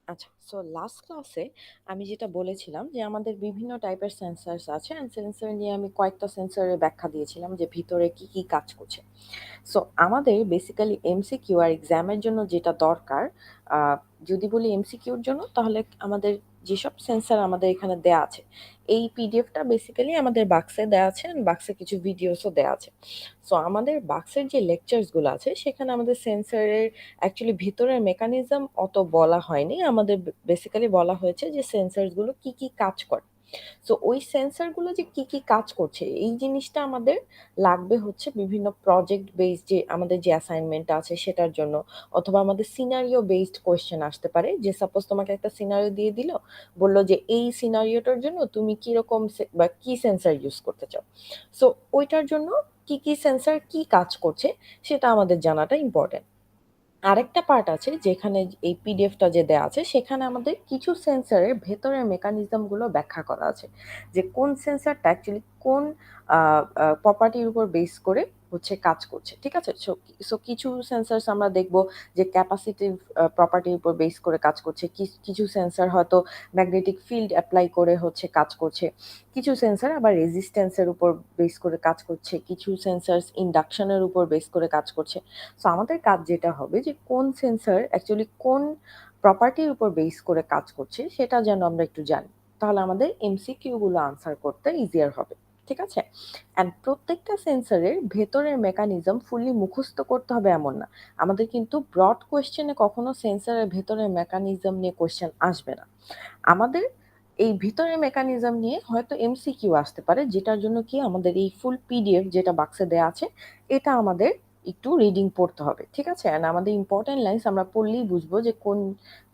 আচ্ছা, so last ক্লাসে আমি যেটা বলেছিলাম যে আমাদের বিভিন্ন টাইপের সেন্সরস আছে অ্যান্ড সেন্সর নিয়ে আমি কয়েকটা সেন্সরের ব্যাখ্যা দিয়েছিলাম যে ভিতরে কি কি কাজ করছে। সো আমাদের বেসিক্যালি এমসিকিউ আর এক্সামের জন্য যেটা দরকার, আহ, যদি বলি এমসিকিউর জন্য তাহলে আমাদের যেসব সেন্সর আমাদের এখানে দেয়া আছে, এই পিডিএফটা বেসিক্যালি আমাদের বাক্সে দেয়া আছে and বাক্সে কিছু ভিডিওসও দেয়া আছে। সো আমাদের বাক্সের যে লেকচার্সগুলো আছে সেখানে আমাদের সেন্সরের অ্যাকচুয়ালি ভিতরের মেকানিজম অত বলা হয়নি, আমাদের বেসিক্যালি বলা হয়েছে যে সেন্সরগুলো কি কি কাজ করে। সো ওই সেন্সরগুলো যে কি কি কাজ করছে এই জিনিসটা আমাদের লাগবে হচ্ছে বিভিন্ন প্রজেক্ট বেসড যে আমাদের যে অ্যাসাইনমেন্ট আছে সেটার জন্য, অথবা আমাদের সিনারিও বেসড কোয়েশ্চেন আসতে পারে যে সাপোজ তোমাকে একটা সিনারিও দিয়ে দিল, বললো যে এই সিনারিওটার জন্য তুমি কিরকম বা কি সেন্সর ইউজ করতে চাও। সো ওইটার জন্য কি কি সেন্সর কি কাজ করছে সেটা আমাদের জানাটা ইম্পর্টেন্ট। আরেকটা পার্ট আছে যেখানে এই পিডিএফটা যে দেয়া আছে সেখানে আমাদের কিছু সেন্সরের ভেতরের মেকানিজম গুলো ব্যাখ্যা করা আছে, যে কোন সেন্সরটা অ্যাকচুয়ালি কোন প্রপার্টির উপর বেস করে হচ্ছে কাজ করছে। ঠিক আছে, সো কিছু সেন্সরস আমরা দেখব যে ক্যাপাসিটিভ প্রপার্টির উপর বেস করে কাজ করছে, কিছু সেন্সর হয়তো ম্যাগনেটিক ফিল্ড অ্যাপ্লাই করে হচ্ছে কাজ করছে, কিছু সেন্সর আবার রেজিস্ট্যান্সের উপর বেস করে কাজ করছে, কিছু সেন্সরস ইন্ডাকশনের উপর বেস করে কাজ করছে। সো আমাদের কাজ যেটা হবে যে কোন সেন্সর অ্যাকচুয়ালি কোন প্রপার্টির উপর বেস করে কাজ করছে সেটা যেন আমরা একটু জানি, তাহলে আমাদের এমসিকিউ গুলো আনসার করতে ইজিয়ার হবে। ঠিক আছে, অ্যান্ড প্রত্যেকটা সেন্সরের ভেতরের মেকানিজম ফুললি মুখস্থ করতে হবে এমন না। আমাদের কিন্তু ব্রড কোয়েশ্চেনে কখনো সেন্সরের ভেতরের মেকানিজম নিয়ে কোয়েশ্চেন আসবে না। আমাদের এই ভিতরের মেকানিজম নিয়ে হয়তো এমসিকিউ আসতে পারে, যেটার জন্য কি আমাদের এই ফুল পিডিএফ যেটা বাক্সে দেওয়া আছে এটা আমাদের একটু রিডিং পড়তে হবে। ঠিক আছে, অ্যান্ড আমাদের ইম্পর্টেন্ট লাইন্স আমরা পড়লেই বুঝবো যে কোন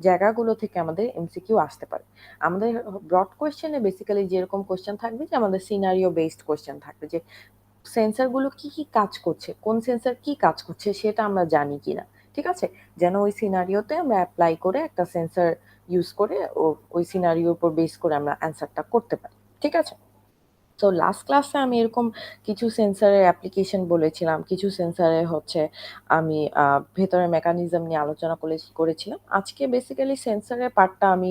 জায়গাগুলো থেকে আমাদের এমসিকিউ আসতে পারে। আমাদের ব্রড কোয়েশ্চেনে বেসিক্যালি যেরকম কোয়েশ্চেন থাকবে যে আমাদের সিনারিও বেসড কোয়েশ্চেন থাকবে, যে সেন্সরগুলো কি কি কাজ করছে, কোন সেন্সর কি কাজ করছে সেটা আমরা জানি কিনা। ঠিক আছে, যেন ওই সিনারিওতে আমরা অ্যাপ্লাই করে একটা সেন্সর ইউজ করে ওই সিনারিওর উপর বেস করে আমরা অ্যান্সারটা করতে পারি। ঠিক আছে, তো লাস্ট ক্লাসে আমি এরকম কিছু সেন্সরের অ্যাপ্লিকেশন বলেছিলাম, কিছু সেন্সরে হচ্ছে আমি ভেতরের মেকানিজম নিয়ে আলোচনা করেছিলাম। আজকে বেসিক্যালি সেন্সরের পার্টটা আমি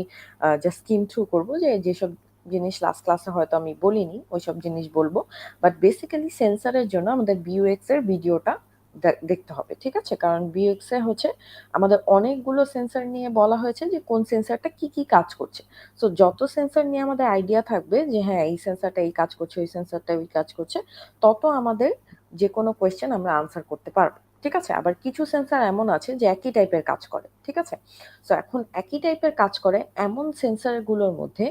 জাস্ট স্কিম থ্রু করবো, যে যেসব জিনিস লাস্ট ক্লাসে হয়তো আমি বলিনি ওইসব জিনিস বলবো। বাট বেসিক্যালি সেন্সরের জন্য আমাদের বিইউএক্স এর ভিডিওটা দেখতে হবে। ঠিক আছে, কারণ বিইউএক্স এ হচ্ছে আমাদের অনেকগুলো সেন্সর নিয়ে বলা হয়েছে যে কোন সেন্সরটা কি কি কাজ করছে। সো যত সেন্সর নিয়ে আমাদের আইডিয়া থাকবে যে হ্যাঁ এই সেন্সরটা এই কাজ করছে, ওই সেন্সরটা ওই কাজ করছে, তত আমাদের যে কোনো কোয়েশ্চেন আমরা আনসার করতে পারবো। ঠিক আছে, আবার কিছু সেন্সর এমন আছে যে একই টাইপের কাজ করে। ঠিক আছে, সো এখন একই টাইপের কাজ করে এমন সেন্সরগুলোর মধ্যে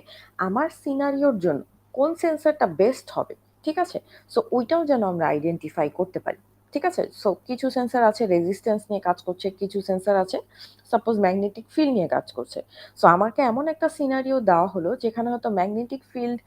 আমার সিনারিওর জন্য কোন সেন্সরটা বেস্ট হবে। ঠিক আছে, সো ওইটাও যেন আমরা আইডেন্টিফাই করতে পারি। ঠিক আছে, সো কিছু সেন্সর আছে রেজিস্ট্যান্স নিয়ে কাজ করছে, কিছু সেন্সর আছে সাপোজ ম্যাগনেটিক ফিল্ড নিয়ে কাজ করছে। সো আমাকে এমন একটা সিনারিও দেওয়া হলো যেখানে হয়তো ম্যাগনেটিক ফিল্ড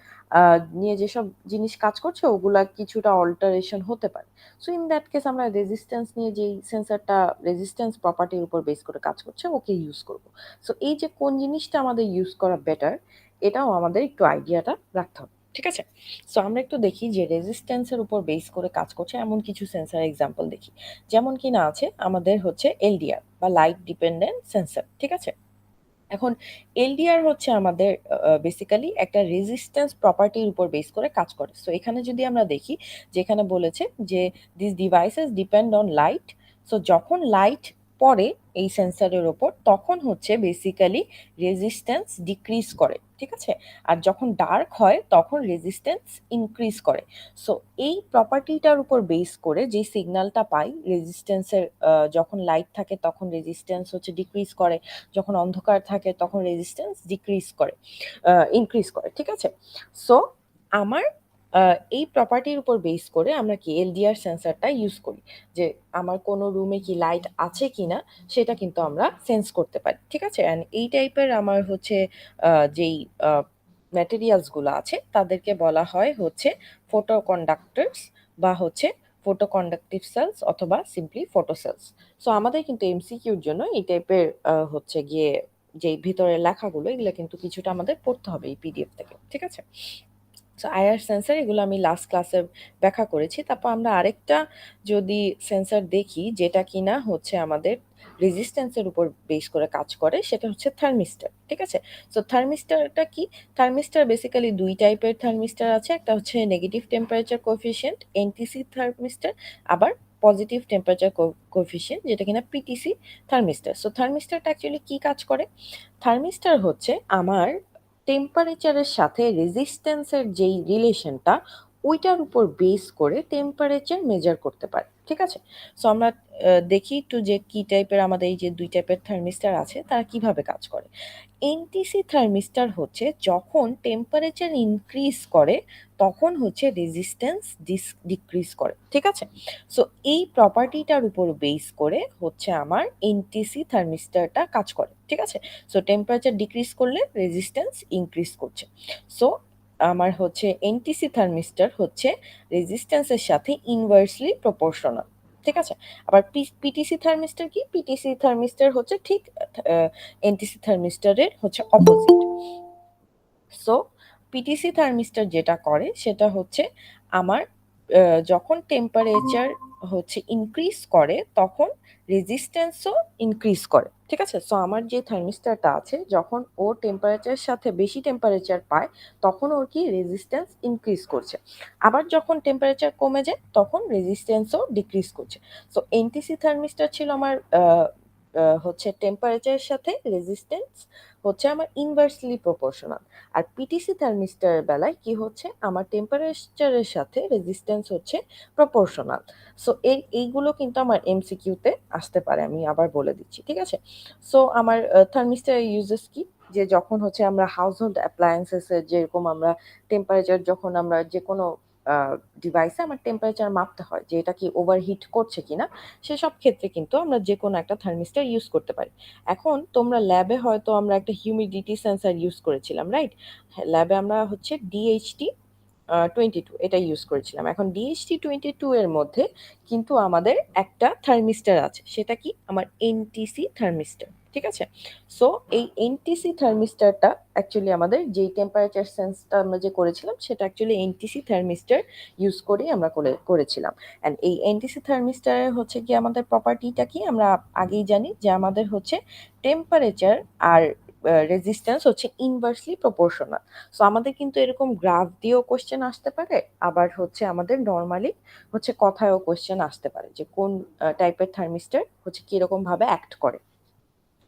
নিয়ে যেসব জিনিস কাজ করছে ওগুলা কিছুটা অল্টারেশন হতে পারে। সো ইন দ্যাট কেস আমরা রেজিস্ট্যান্স নিয়ে যেই সেন্সরটা রেজিস্ট্যান্স প্রপার্টির উপর বেস করে কাজ করছে ওকে ইউজ করব। সো এই যে কোন জিনিসটা আমাদের ইউজ করা বেটার, এটাও আমাদের একটু আইডিয়াটা রাখতে হবে। ঠিক আছে, সো আমরা একটু দেখি যে রেজিস্ট্যান্সের উপর বেস করে কাজ করছে এমন কিছু সেন্সর এক্সাম্পল দেখি। যেমন কি না আছে আমাদের হচ্ছে এলডিআর বা লাইট ডিপেন্ডেন্ট সেন্সর। ঠিক আছে, এখন এলডিআর হচ্ছে আমাদের বেসিক্যালি একটা রেজিস্ট্যান্স প্রপার্টির উপর বেস করে কাজ করে। সো এখানে যদি আমরা দেখি, যেখানে বলেছে যে this devices depend on light. So যখন লাইট পড়ে এই সেন্সরের ওপর তখন হচ্ছে বেসিক্যালি রেজিস্ট্যান্স ডিক্রিজ করে। ঠিক আছে, আর যখন ডার্ক হয় তখন রেজিস্ট্যান্স ইনক্রিজ করে। সো এই প্রপার্টিটার উপর বেস করে যে সিগন্যালটা পাই রেজিস্ট্যান্সের, যখন লাইট থাকে তখন রেজিস্ট্যান্স হচ্ছে ডিক্রিজ করে, যখন অন্ধকার থাকে তখন রেজিস্ট্যান্স ডিক্রিজ করে, ইনক্রিজ করে। ঠিক আছে, সো আমার এই প্রপার্টির উপর বেস করে আমরা কি এলডিআর সেন্সরটা ইউজ করি, যে আমার কোনো রুমে কি লাইট আছে কিনা সেটা কিন্তু আমরা সেন্স করতে পারি। ঠিক আছে, অ্যান্ড এই টাইপের আমার হচ্ছে যেই ম্যাটেরিয়ালসগুলো আছে তাদেরকে বলা হয় হচ্ছে ফটো কন্ডাক্টরস বা হচ্ছে ফটো কন্ডাক্টিভ সেলস অথবা সিম্পলি ফটো সেলস। সো আমাদের কিন্তু এমসিকিউর জন্য এই টাইপের হচ্ছে গিয়ে যেই ভিতরের লেখাগুলো এগুলো কিন্তু কিছুটা আমাদের পড়তে হবে এই পিডিএফ থেকে। ঠিক আছে, সো আইআর সেন্সর এগুলো আমি লাস্ট ক্লাসে ব্যাখ্যা করেছি। তারপর আমরা আরেকটা যদি সেন্সর দেখি যেটা কিনা হচ্ছে আমাদের রেজিস্ট্যান্স এর উপর বেস করে কাজ করে সেটা হচ্ছে থার্মিস্টর। ঠিক আছে? সো থার্মিস্টরটা কি? থার্মিস্টর বেসিক্যালি ২ টাইপের থার্মিস্টর আছে। একটা হচ্ছে negative temperature coefficient NTC thermistor, আবার পজিটিভ টেম্পারেচার কোএফিসিয়েন্ট যেটা কিনা পিটিসি থার্মিস্টর। সো থার্মিস্টরটা অ্যাকচুয়ালি কি কাজ করে? থার্মিস্টর হচ্ছে আমার টেম্পারেচারের সাথে রেজিস্ট্যান্সের যেই রিলেশনটা ওইটার উপর বেস করে টেম্পারেচার মেজার করতে পারে। ঠিক আছে? সো আমরা দেখি একটু যে কি টাইপের আমাদের এই যে ২ টাইপের থার্মিস্টর আছে তারা কিভাবে কাজ করে। এনটিসি থার্মিস্টর হচ্ছে যখন টেম্পারেচার ইনক্রিজ করে তখন হচ্ছে রেজিস্ট্যান্স ডিক্রিজ করে। ঠিক আছে? সো এই প্রপার্টিটার উপর বেস করে হচ্ছে আমার এনটিসি থার্মিস্টরটা কাজ করে। ঠিক আছে? সো টেম্পারেচার ডিক্রিজ করলে রেজিস্ট্যান্স ইনক্রিজ করছে। সো আমার হচ্ছে এনটিসি থার্মিস্টর হচ্ছে রেজিস্ট্যান্সের সাথে ইনভার্সলি প্রপোর্শনাল। ঠিক আছে? আবার পিটিসি থার্মিস্টর কি? পিটিসি থার্মিস্টর হচ্ছে ঠিক এনটিসি থার্মিস্টরের হচ্ছে অপোজিট। সো পিটিসি থার্মিস্টর যেটা করে সেটা হচ্ছে আমার যখন টেম্পারেচার হচ্ছে ইনক্রিজ করে তখন রেজিস্ট্যান্সও ইনক্রিজ করে। ঠিক আছে? সো আমার যে থার্মিস্টরটা আছে যখন ও টেম্পারেচারের সাথে বেশি টেম্পারেচার পায় তখন ওর কি রেজিস্ট্যান্স ইনক্রিজ করছে। আবার যখন টেম্পারেচার কমে যায় তখন রেজিস্ট্যান্সও ডিক্রিজ করছে। সো এনটিসি থার্মিস্টর ছিল আমার হচ্ছে টেম্পারেচারের সাথে রেজিস্ট্যান্স হচ্ছে আমার ইনভার্সলি প্রপোর্শনাল। আর পিটিসি থার্মিস্টরের বেলায় কি হচ্ছে আমার টেম্পারেচারের সাথে রেজিস্ট্যান্স হচ্ছে প্রপোর্শনাল। সো এইগুলো কিন্তু আমার এমসিকিউতে আসতে পারে, আমি আবার বলে দিচ্ছি। ঠিক আছে? সো আমার থার্মিস্টরের ইউজেস কি? যে যখন হচ্ছে আমরা হাউসহোল্ড অ্যাপ্লায়েন্সেস এর যেরকম আমরা টেম্পারেচার যখন আমরা যেকোনো ডিভাইসে আমার টেম্পারেচার মাপতে হয় যে এটা কি ওভারহিট করছে কিনা, সেসব ক্ষেত্রে কিন্তু আমরা যেকোনো একটা থার্মিস্টর ইউজ করতে পারি। এখন তোমরা ল্যাবে হয়তো আমরা একটা হিউমিডিটি সেন্সর ইউজ করেছিলাম, রাইট? হ্যাঁ, ল্যাবে আমরা হচ্ছে ডিএইচটি 22 এটা ইউজ করেছিলাম। এখন ডিএইচটি 22 এর মধ্যে কিন্তু আমাদের একটা থার্মিস্টর আছে। সেটা কি? আমার এনটিসি থার্মিস্টর। ঠিক আছে? সো এই এনটিসি থার্মিস্টরটা অ্যাকচুয়ালি আমাদের যেই টেম্পারেচার সেন্সটা আমরা যে করেছিলাম সেটা অ্যাকচুয়ালি এনটিসি থার্মিস্টর ইউজ করেই আমরা করেছিলাম। অ্যান্ড এই এনটিসি থার্মিস্টরের হচ্ছে গিয়ে আমাদের প্রপার্টিটা কি? আমরা আগেই জানি যে আমাদের হচ্ছে টেম্পারেচার আর রেজিস্ট্যান্স হচ্ছে ইনভার্সলি প্রপোর্শনাল। সো আমাদের কিন্তু এরকম গ্রাফ দিয়েও কোয়েশ্চেন আসতে পারে, আবার হচ্ছে আমাদের নরমালি হচ্ছে কথায়ও কোয়েশ্চেন আসতে পারে যে কোন টাইপের থার্মিস্টর হচ্ছে কিরকম ভাবে অ্যাক্ট করে।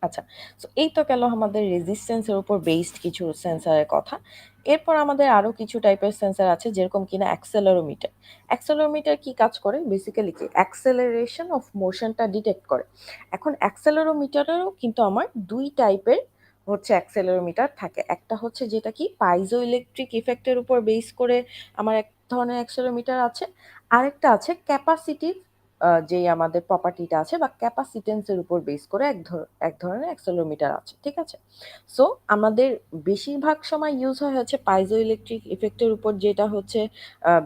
আচ্ছা, সো এই তো গেল আমাদের রেজিস্ট্যান্স এর উপর বেসড কিছু সেন্সরের কথা। এরপর আমাদের আরো কিছু টাইপের সেন্সর আছে যেরকম কিনা অ্যাক্সেলেরোমিটার। অ্যাক্সেলেরোমিটার কি কাজ করে? বেসিক্যালি কি অ্যাক্সেলারেশন অফ মোশনটা ডিটেক্ট করে। এখন অ্যাক্সেলেরোমিটারেরও কিন্তু আমার ২ টাইপের হচ্ছে অ্যাক্সেলেরোমিটার থাকে। একটা হচ্ছে যেটা কি পাইজো ইলেকট্রিক ইফেক্টের উপর বেস করে আমার এক ধরনের অ্যাক্সেলেরোমিটার আছে। আরেকটা আছে ক্যাপাসিটিভ যেই আমাদের প্রপার্টিটা আছে বা ক্যাপাসিটেন্স এর উপর বেস করে এক ধরনের অ্যাক্সেলেরোমিটার আছে। ঠিক আছে? সো আমাদের বেশিরভাগ সময় ইউজ হয় হচ্ছে পাইজো ইলেকট্রিক ইফেক্টের উপর যেটা হচ্ছে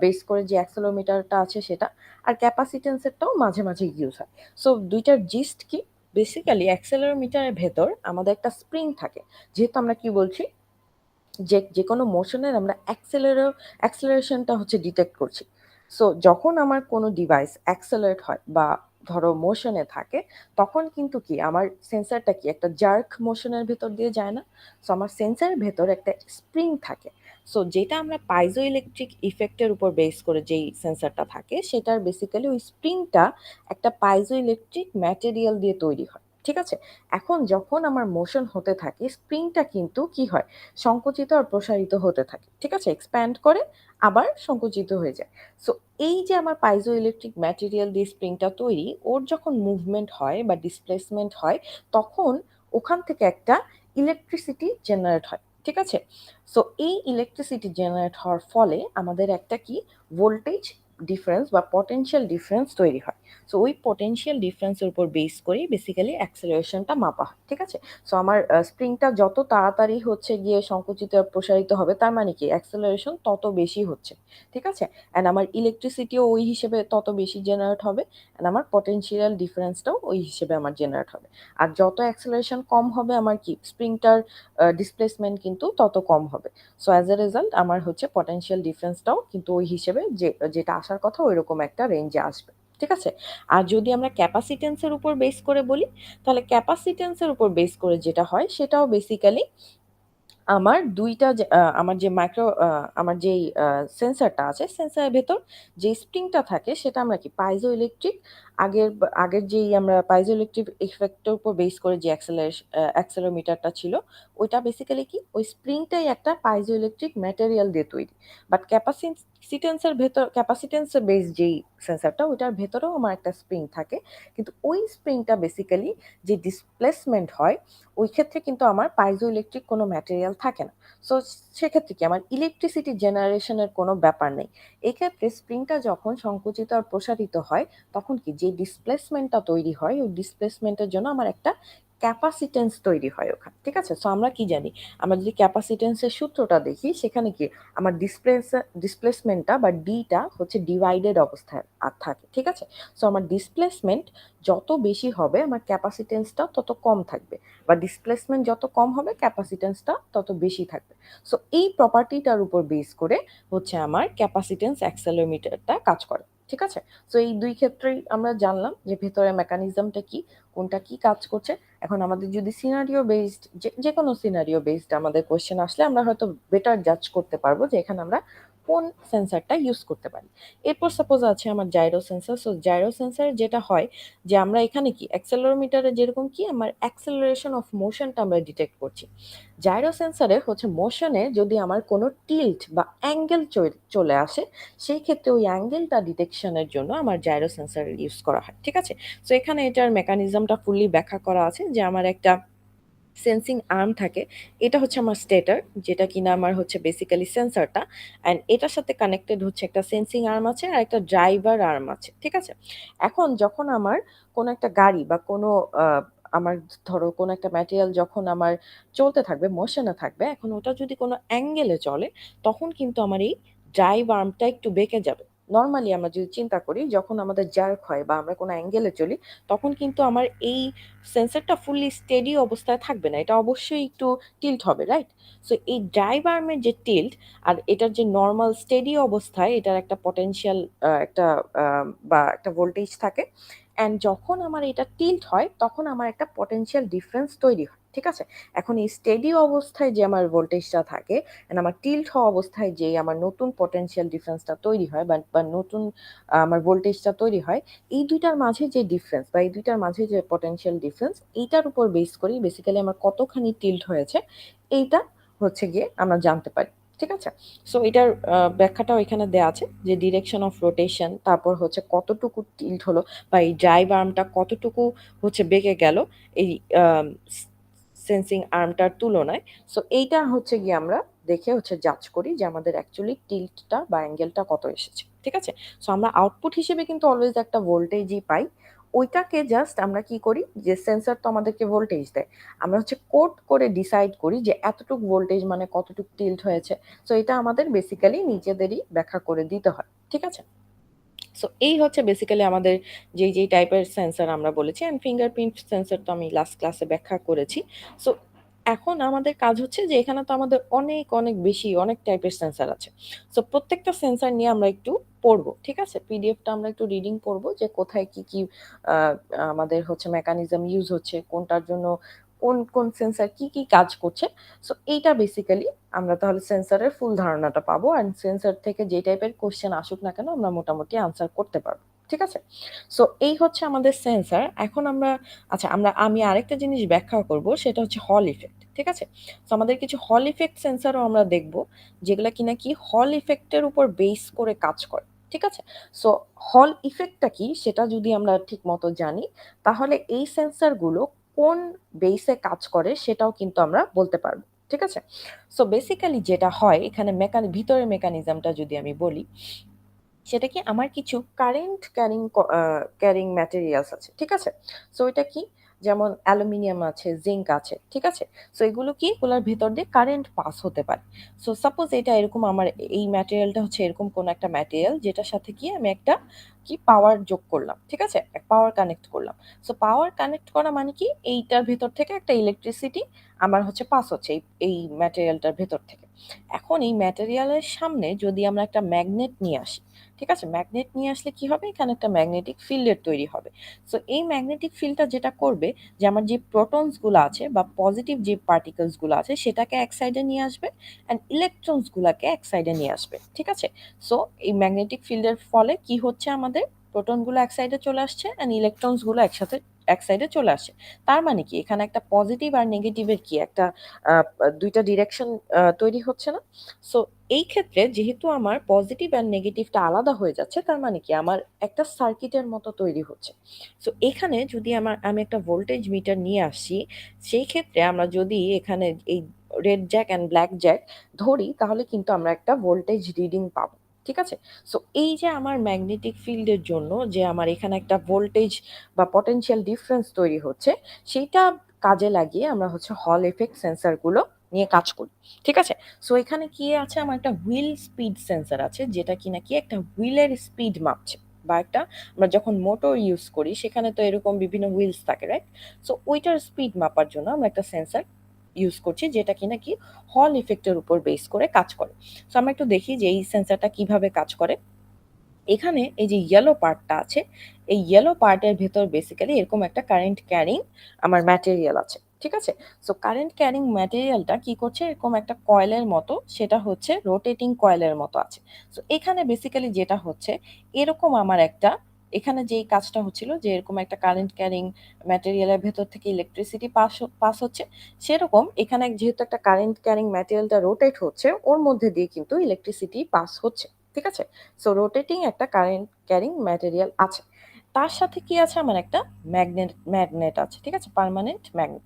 বেস করে যে অ্যাক্সেলেরোমিটারটা আছে সেটা। আর ক্যাপাসিটেন্স এরটাও মাঝে, মাঝে ইউজ হয়। সো ২ টার জিস্ট কি? বেসিক্যালি অ্যাক্সেলেরোমিটারের ভেতর আমাদের একটা স্প্রিং থাকে। যেহেতু আমরা কি বলছি? যেকোনো মোশনের আমরা অ্যাক্সেলারেশনটা হচ্ছে ডিটেক্ট করছি। সো যখন আমার কোনো ডিভাইস অ্যাক্সেলারেট হয় বা ধরো মোশনে থাকে, তখন কিন্তু কি আমার সেন্সরটা কি একটা জার্ক মোশনের ভেতর দিয়ে যায় না? সো আমার সেন্সরের ভেতর একটা স্প্রিং থাকে। সো যেটা আমরা পাইজো ইলেকট্রিক ইফেক্টের উপর বেস করে যেই সেন্সরটা থাকে, সেটার বেসিক্যালি ওই স্প্রিংটা একটা পাইজো ইলেকট্রিক ম্যাটেরিয়াল দিয়ে তৈরি হয়। ঠিক আছে? এখন যখন আমার মোশন হতে থাকে, স্প্রিংটা কিন্তু কি হয়? সংকুচিত আর প্রসারিত হতে থাকে। ঠিক আছে? এক্সপ্যান্ড করে আবার সংকুচিত হয়ে যায়। সো এই যে আমার পাইজো ইলেকট্রিক ম্যাটেরিয়াল দিয়ে স্প্রিংটা তৈরি, ওর যখন মুভমেন্ট হয় বা ডিসপ্লেসমেন্ট হয়, তখন ওখান থেকে একটা ইলেকট্রিসিটি জেনারেট হয়। ঠিক আছে? সো এই ইলেকট্রিসিটি জেনারেট হওয়ার ফলে আমাদের একটা কি ভোল্টেজ ডিফারেন্স বা পটেনশিয়াল ডিফারেন্স তৈরি হয়। সো ওই পটেনশিয়াল ডিফারেন্সের উপর বেস করেই বেসিক্যালি অ্যাক্সেলারেশনটা মাপা হয়। ঠিক আছে? সো আমার স্প্রিংটা যত তাড়াতাড়ি হচ্ছে গিয়ে সংকুচিত আর প্রসারিত হবে তার মানে কি অ্যাক্সেলারেশন তত বেশি হচ্ছে। ঠিক আছে? অ্যান্ড আমার ইলেকট্রিসিটিও ওই হিসেবে তত বেশি জেনারেট হবে। অ্যান্ড আমার পটেনশিয়াল ডিফারেন্সটাও ওই হিসেবে আমার জেনারেট হবে। আর যত অ্যাক্সেলারেশন কম হবে আমার কি স্প্রিংটার ডিসপ্লেসমেন্ট কিন্তু তত কম হবে। সো অ্যাজ এ রেজাল্ট আমার হচ্ছে পটেনশিয়াল ডিফারেন্সটাও কিন্তু ওই হিসেবে যেটা আসার কথা ওইরকম একটা রেঞ্জে আসবে। ঠিক আছে? আর যদি আমরা ক্যাপাসিট্যান্সের উপর বেস করে বলি, তাহলে ক্যাপাসিট্যান্সের উপর বেস করে যেটা হয় সেটাও বেসিক্যালি আমার ২ টা যে আমার যে মাইক্রো আমার যেই সেন্সরটা আছে, সেন্সরের ভেতর যে স্প্রিংটা থাকে সেটা আমরা কি পাইজোইলেকট্রিক আগের যেই আমরা পাইজোইলেকট্রিক ইফেক্ট এর উপর বেস করে যে অ্যাক্সেলেরোমিটারটা ছিল, ওইটা বেসিক্যালি কি ওই স্প্রিংটাই একটা পাইজোইলেকট্রিক ম্যাটেরিয়াল দিয়ে তৈরি। বাট ক্যাপাসিট্যান্স এর বেস যেই সেন্সরটা ওইটার ভেতরেও আমার একটা স্প্রিং থাকে। কিন্তু ওই স্প্রিংটা বেসিক্যালি যে ডিসপ্লেসমেন্ট হয় ওই ক্ষেত্রে কিন্তু আমার পাইজোইলেকট্রিক কোনো ম্যাটেরিয়াল থাকে না। সো সেক্ষেত্রে কি আমার ইলেকট্রিসিটি জেনারেশনের কোনো ব্যাপার নেই। এক্ষেত্রে স্প্রিংটা যখন সংকুচিত আর প্রসারিত হয়, তখন কি যে ডিসপ্লেসমেন্টটা তৈরি হয়, ওই ডিসপ্লেসমেন্টের জন্য আমার একটা ক্যাপাসিট্যান্স তৈরি হয় ওখানে। ঠিক আছে? সো আমরা কি জানি? আমরা যদি ক্যাপাসিট্যান্সের সূত্রটা দেখি, সেখানে কি আমার ডিসপ্লেসমেন্টটা বা ডিটা হচ্ছে ডিভাইডেড অবস্থায় থাকে। ঠিক আছে? সো আমার ডিসপ্লেসমেন্ট যত বেশি হবে, আমার ক্যাপাসিট্যান্সটা তত কম থাকবে। বা ডিসপ্লেসমেন্ট যত কম হবে ক্যাপাসিট্যান্সটা তত বেশি থাকবে। সো এই প্রপার্টিটার উপর বেস করে হচ্ছে আমার ক্যাপাসিট্যান্স অ্যাক্সেলেরোমিটারটা কাজ করে। ঠিক আছে? সো এই ২ ক্ষেত্রেই আমরা জানলাম যে ভেতরের মেকানিজমটা কি, কোনটা কি কাজ করছে। এখন আমাদের যদি সিনারিও বেসড যেকোনো সিনারিও বেসড আমাদের কোয়েশ্চেন আসলে আমরা হয়তো বেটার জাজ করতে পারবো যে এখানে আমরা কোন সেন্সরটা ইউজ করতে পারি। এরপর সাপোজ আছে আমার জাইরো সেন্সর। সো জাইরো সেন্সরে যেটা হয় যে আমরা এখানে কি অ্যাক্সেলেরোমিটারে যেরকম কি আমার অ্যাক্সেলারেশন অফ মোশনটা আমরা ডিটেক্ট করছি। জাইরো সেন্সরে হচ্ছে মোশনে যদি আমার কোনো টিল্ট বা অ্যাঙ্গেল চলে আসে, সেই ক্ষেত্রে ওই অ্যাঙ্গেলটা ডিটেকশনের জন্য আমার জাইরো সেন্সর ইউজ করা হয়। ঠিক আছে? সো এখানে এটার মেকানিজমটা ফুললি ব্যাখ্যা করা আছে যে আমার একটা সেন্সিং আর্ম থাকে। এটা হচ্ছে আমার স্টেটর, যেটা কিনা আমার হচ্ছে বেসিক্যালি সেন্সরটা। অ্যান্ড এটার সাথে কানেক্টেড হচ্ছে একটা সেন্সিং আর্ম আছে আর একটা ড্রাইভার আর্ম আছে। ঠিক আছে? এখন যখন আমার কোনো একটা গাড়ি বা কোনো আ আমার ধরো কোনো একটা ম্যাটেরিয়াল যখন আমার চলতে থাকবে, মোশনে থাকবে, এখন ওটা যদি কোনো অ্যাঙ্গেলে চলে, তখন কিন্তু আমার এই ড্রাইভ আর্মটা একটু বেঁকে যাবে। নরমালি আমরা যদি চিন্তা করি যখন আমাদের জার্ক হয় বা আমরা কোনো অ্যাঙ্গেলে চলি, তখন কিন্তু আমার এই সেন্সরটা ফুললি স্টেডি অবস্থায় থাকবে না। এটা অবশ্যই একটু টিল্ট হবে, রাইট? সো এই ড্রাইভ আর্মের যে টিল্ট আর এটার যে নরমাল স্টেডি অবস্থায় এটার একটা পটেনশিয়াল একটা আ বা একটা ভোল্টেজ থাকে। অ্যান্ড যখন আমার এটা টিল্ট হয় তখন আমার একটা পটেনশিয়াল ডিফারেন্স তৈরি হয়। ঠিক আছে? এখন এই স্টেডি অবস্থায় যে আমার ভোল্টেজটা থাকে অ্যান্ড আমার টিল্ট হওয়া অবস্থায় যে আমার নতুন পটেনশিয়াল ডিফারেন্সটা তৈরি হয় বা নতুন আমার ভোল্টেজটা তৈরি হয়, এই ২ টার মাঝে যে ডিফারেন্স বা এই ২ টার মাঝে যে পটেনশিয়াল ডিফারেন্স এইটার উপর বেস করেই বেসিক্যালি আমার কতখানি টিল্ট হয়েছে এইটা হচ্ছে গিয়ে আমরা জানতে পারি। ঠিক আছে? সো এটার ব্যাখ্যাটাও এখানে দেয়া আছে যে ডিরেকশন অফ রোটেশন, তারপর হচ্ছে কতটুকু টিল্ট হলো বা এই ড্রাইভ আর্মটা কতটুকু হচ্ছে বেঁকে গেল এই আম সেন্সিং আর্মটার তুলনায়। সো এইটা হচ্ছে গিয়ে আমরা দেখে হচ্ছে জাজ করি যে আমাদের অ্যাকচুয়ালি টিল্টটা বা অ্যাঙ্গেলটা কত এসেছে। ঠিক আছে? সো আমরা আউটপুট হিসেবে কিন্তু অলওয়েজ একটা ভোল্টেজই পাই। ওইটাকে জাস্ট আমরা কি করি যে সেন্সর তো আমাদেরকে ভোল্টেজ দেয়। আমরা হচ্ছে কোড করে ডিসাইড করি যে এতটুক ভোল্টেজ মানে কতটুক টিল্ট হয়েছে। সো এটা আমাদের বেসিক্যালি নিজেদেরই ব্যাখ্যা করে দিতে হয়। ঠিক আছে? সো এই হচ্ছে বেসিক্যালি আমাদের যেই টাইপের সেন্সর আমরা বলেছি অ্যান্ড ফিঙ্গারপ্রিন্ট সেন্সর তো আমি লাস্ট ক্লাসে ব্যাখ্যা করেছি। সো এখন আমাদের কাজ হচ্ছে যে এখানে তো আমাদের অনেক বেশি অনেক টাইপের সেন্সর আছে। সো প্রত্যেকটা সেন্সর নিয়ে আমরা একটু পড়বো। ঠিক আছে? পিডিএফটা আমরা একটু রিডিং করব যে কোথায় কি আ আমাদের হচ্ছে মেকানিজম ইউজ হচ্ছে, কোনটার জন্য কোন সেন্সর কি কাজ করছে। সো এইটা বেসিক্যালি আমরা তাহলে সেন্সরের ফুল ধারণাটা পাবো অ্যান্ড সেন্সর থেকে যে টাইপের কোয়েশ্চেন আসুক না কেন আমরা মোটামুটি আনসার করতে পারবো। ঠিক আছে? সো এই হচ্ছে আমাদের সেন্সর। এখন আচ্ছা আমি আরেকটা জিনিস ব্যাখ্যা করব সেটা হচ্ছে হল ইফেক্ট। ঠিক আছে? সো আমাদের কিছু হল ইফেক্ট সেন্সরও আমরা দেখব যেগুলা কিনা কি হল ইফেক্টের উপর বেস করে কাজ করে। ঠিক আছে? সো হল ইফেক্টটা কি সেটা যদি আমরা ঠিকমতো জানি তাহলে এই সেন্সরগুলো কোন বেসে কাজ করে সেটাও কিন্তু আমরা বলতে পারবো। ঠিক আছে? সো বেসিক্যালি যেটা হয় এখানে ভিতরের মেকানিজমটা যদি আমি বলি, সেটা কি আমার কিছু কারেন্ট ক্যারিং ম্যাটেরিয়ালস আছে। ঠিক আছে? সো এটা কি? যেমন অ্যালুমিনিয়াম আছে, জিংক আছে। ঠিক আছে? সো এগুলো কি? এগুলোর ভেতর দিয়ে কারেন্ট পাস হতে পারে। সো সাপোজ এটা এরকম আমার এই ম্যাটেরিয়ালটা হচ্ছে এরকম কোনো একটা ম্যাটেরিয়াল যেটার সাথে কি আমি একটা কি পাওয়ার যোগ করলাম। ঠিক আছে? পাওয়ার কানেক্ট করলাম। সো পাওয়ার কানেক্ট করা মানে কি? এইটার ভেতর থেকে একটা ইলেকট্রিসিটি আমার হচ্ছে পাস হচ্ছে এই ম্যাটেরিয়ালটার ভেতর থেকে। এখন এই ম্যাটেরিয়ালের সামনে যদি আমরা একটা ম্যাগনেট নিয়ে আসি, ঠিক আছে? ম্যাগনেট নিয়ে আসলে কি হবে? এখানে একটা ম্যাগনেটিক ফিল্ডের তৈরি হবে। সো এই ম্যাগনেটিক ফিল্ডটা যেটা করবে যে আমার যে প্রোটনস গুলা আছে বা পজিটিভ যে পার্টিকেলস গুলো আছে সেটাকে এক সাইডে নিয়ে আসবে অ্যান্ড ইলেকট্রনস গুলাকে এক সাইডে নিয়ে আসবে। ঠিক আছে? সো এই ম্যাগনেটিক ফিল্ডের ফলে কি হচ্ছে আমাদের? প্রোটন গুলো এক সাইডে চলে আসছে অ্যান্ড ইলেকট্রনস গুলো একসাথে এক সাইডে চলে আসছে। তার মানে কি এখানে একটা পজিটিভ আর নেগেটিভের কি একটা আ ২ টা ডিরেকশন তৈরি হচ্ছে না? সো এই ক্ষেত্রে যেহেতু আমার পজিটিভ আর নেগেটিভটা আলাদা হয়ে যাচ্ছে, তার মানে কি আমার একটা সার্কিটের মতো তৈরি হচ্ছে। সো এখানে যদি আমি একটা ভোল্টেজ মিটার নিয়ে আসি, সেই ক্ষেত্রে আমরা যদি এখানে এই red Jack and black Jack ধরি, তাহলে কিন্তু আমরা একটা ভোল্টেজ রিডিং পাবো। ঠিক আছে? সো এই যে আমার ম্যাগনেটিক ফিল্ডের জন্য যে আমার এখানে একটা ভোল্টেজ বা পটেনশিয়াল ডিফারেন্স তৈরি হচ্ছে, সেইটা কাজে লাগিয়ে আমরা হচ্ছে হল ইফেক্ট সেন্সর গুলো নিয়ে কাজ করি। ঠিক আছে? সো এখানে কি আছে? আমার একটা হুইল স্পিড সেন্সর আছে যেটা কিনা কি একটা হুইলের স্পিড মাপছে। বা একটা আমরা যখন মোটর ইউজ করি সেখানে তো এরকম বিভিন্ন হুইলস থাকে, রাইট? সো ওইটার স্পিড মাপার জন্য আমরা একটা সেন্সর ইউজ করছি যেটা কিনা কি হল ইফেক্টের উপর বেস করে কাজ করে। সো আমরা একটু দেখি যে এই সেন্সরটা কিভাবে কাজ করে। এখানে এই যে ইয়েলো পার্টটা আছে, এই ইয়েলো পার্টের ভেতর বেসিক্যালি এরকম একটা কারেন্ট ক্যারিং আমার ম্যাটেরিয়াল আছে। ঠিক আছে? সো কারেন্ট ক্যারিং ম্যাটেরিয়ালটা কি করছে? এরকম একটা কয়েলের মতো, সেটা হচ্ছে রোটেটিং কয়েলের মতো আছে। সো এখানে বেসিক্যালি যেটা হচ্ছে, এরকম আমার একটা এখানে যেই কাজটা হচ্ছিল যে এরকম একটা কারেন্ট ক্যারিং ম্যাটেরিয়ালের ভেতর থেকে ইলেকট্রিসিটি পাস হচ্ছে, সেরকম এখানে যেহেতু একটা কারেন্ট ক্যারিং ম্যাটেরিয়ালটা রোটেট হচ্ছে, ওর মধ্যে দিয়ে কিন্তু ইলেকট্রিসিটি পাস হচ্ছে। ঠিক আছে? সো রোটেটিং একটা কারেন্ট ক্যারিং ম্যাটেরিয়াল আছে। তার সাথে কি আছে? আমার একটা ম্যাগনেট আছে। ঠিক আছে? Permanent magnet.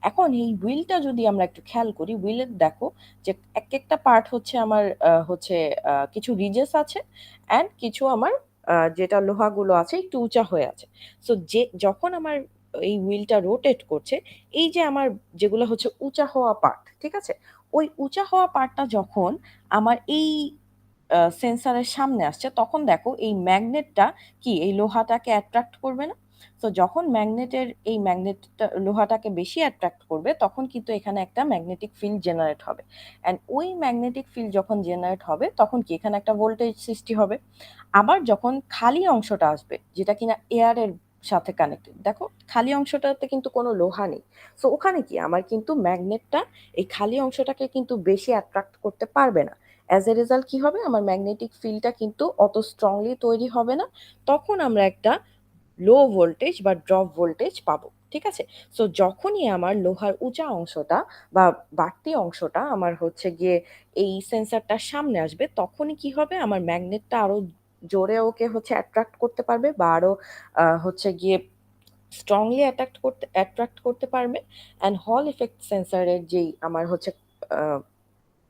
এখন এই হুইলটা যদি আমরা একটু খেয়াল করি, হুইলের দেখো যে একেকটা পার্ট হচ্ছে আমার হচ্ছে কিছু রিজেস আছে অ্যান্ড কিছু আমার যেটা লোহাগুলো আছে একটু উঁচা হয়ে আছে। সো যখন আমার এই হুইলটা রোটেট করছে, এই যে আমার যেগুলো হচ্ছে উঁচা হওয়া পার্ট, ঠিক আছে? ওই উঁচা হওয়া পার্টটা যখন আমার এই সেন্সরের সামনে আসছে, তখন দেখো এই ম্যাগনেটটা কি এই লোহাটাকে অ্যাট্রাক্ট করবে না? তো যখন এই ম্যাগনেটটা লোহাটাকে বেশি অ্যাট্রাক্ট করবে, তখন কিন্তু এখানে একটা ম্যাগনেটিক ফিল্ড জেনারেট হবে। অ্যান্ড ওই ম্যাগনেটিক ফিল্ড যখন জেনারেট হবে, তখন কি এখানে একটা ভোল্টেজ সৃষ্টি হবে। আবার যখন খালি অংশটা আসবে, যেটা কিনা এয়ারের সাথে কানেক্টেড, দেখো খালি অংশটাতে কিন্তু কোনো লোহা নেই। সো ওখানে কি আমার কিন্তু ম্যাগনেটটা এই খালি অংশটাকে কিন্তু বেশি অ্যাট্রাক্ট করতে পারবে না। অ্যাজ এ রেজাল্ট কি হবে? আমার ম্যাগনেটিক ফিল্ডটা কিন্তু অত স্ট্রংলি তৈরি হবে না। তখন আমরা একটা লো ভোল্টেজ বা ড্রপ ভোল্টেজ পাবো। ঠিক আছে? সো যখনই আমার লোহার উঁচা অংশটা বা বাড়তি অংশটা আমার হচ্ছে গিয়ে এই সেন্সরটার সামনে আসবে, তখনই কি হবে? আমার ম্যাগনেটটা আরো জোরে ওকে হচ্ছে অ্যাট্রাক্ট করতে পারবে বা আরো হচ্ছে গিয়ে স্ট্রংলি অ্যাট্রাক্ট করতে পারবে। অ্যান্ড হল ইফেক্ট সেন্সরের যেই আমার হচ্ছে আহ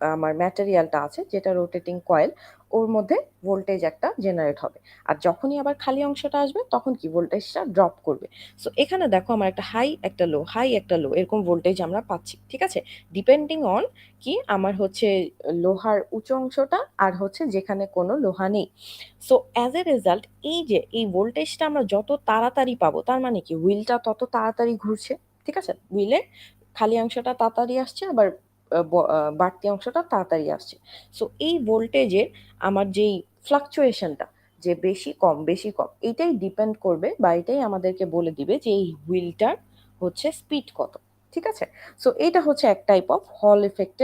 আমার ম্যাটেরিয়ালটা আছে যেটা রোটেটিং কয়েল, ওর মধ্যে ভোল্টেজ একটা জেনারেট হবে। আর যখনই আবার খালি অংশটা আসবে তখন কি ভোল্টেজটা ড্রপ করবে। সো এখানে দেখো আমার একটা হাই একটা লো, হাই একটা লো এরকম ভোল্টেজ আমরা পাচ্ছি। ঠিক আছে? ডিপেন্ডিং অন কি আমার হচ্ছে লোহার উঁচু অংশটা আর হচ্ছে যেখানে কোনো লোহা নেই। সো অ্যাজ এ রেজাল্ট এই যে এই ভোল্টেজটা আমরা যত তাড়াতাড়ি পাবো, তার মানে কি হুইলটা তত তাড়াতাড়ি ঘুরছে। ঠিক আছে? হুইলের খালি অংশটা তাড়াতাড়ি আসছে, আবার বাড়তি অংশটা তাড়াতাড়ি আসছে। সো এই ভোল্টেজের আমার যেই ফ্লাকচুয়েশনটা যে বেশি কম, বেশি কম, এইটাই ডিপেন্ড করবে বা এটাই আমাদেরকে বলে দিবে যে এই হুইলটার হচ্ছে স্পিড কত। ঠিক আছে? সো এইটা হচ্ছে এক টাইপ অফ হল ইফেক্ট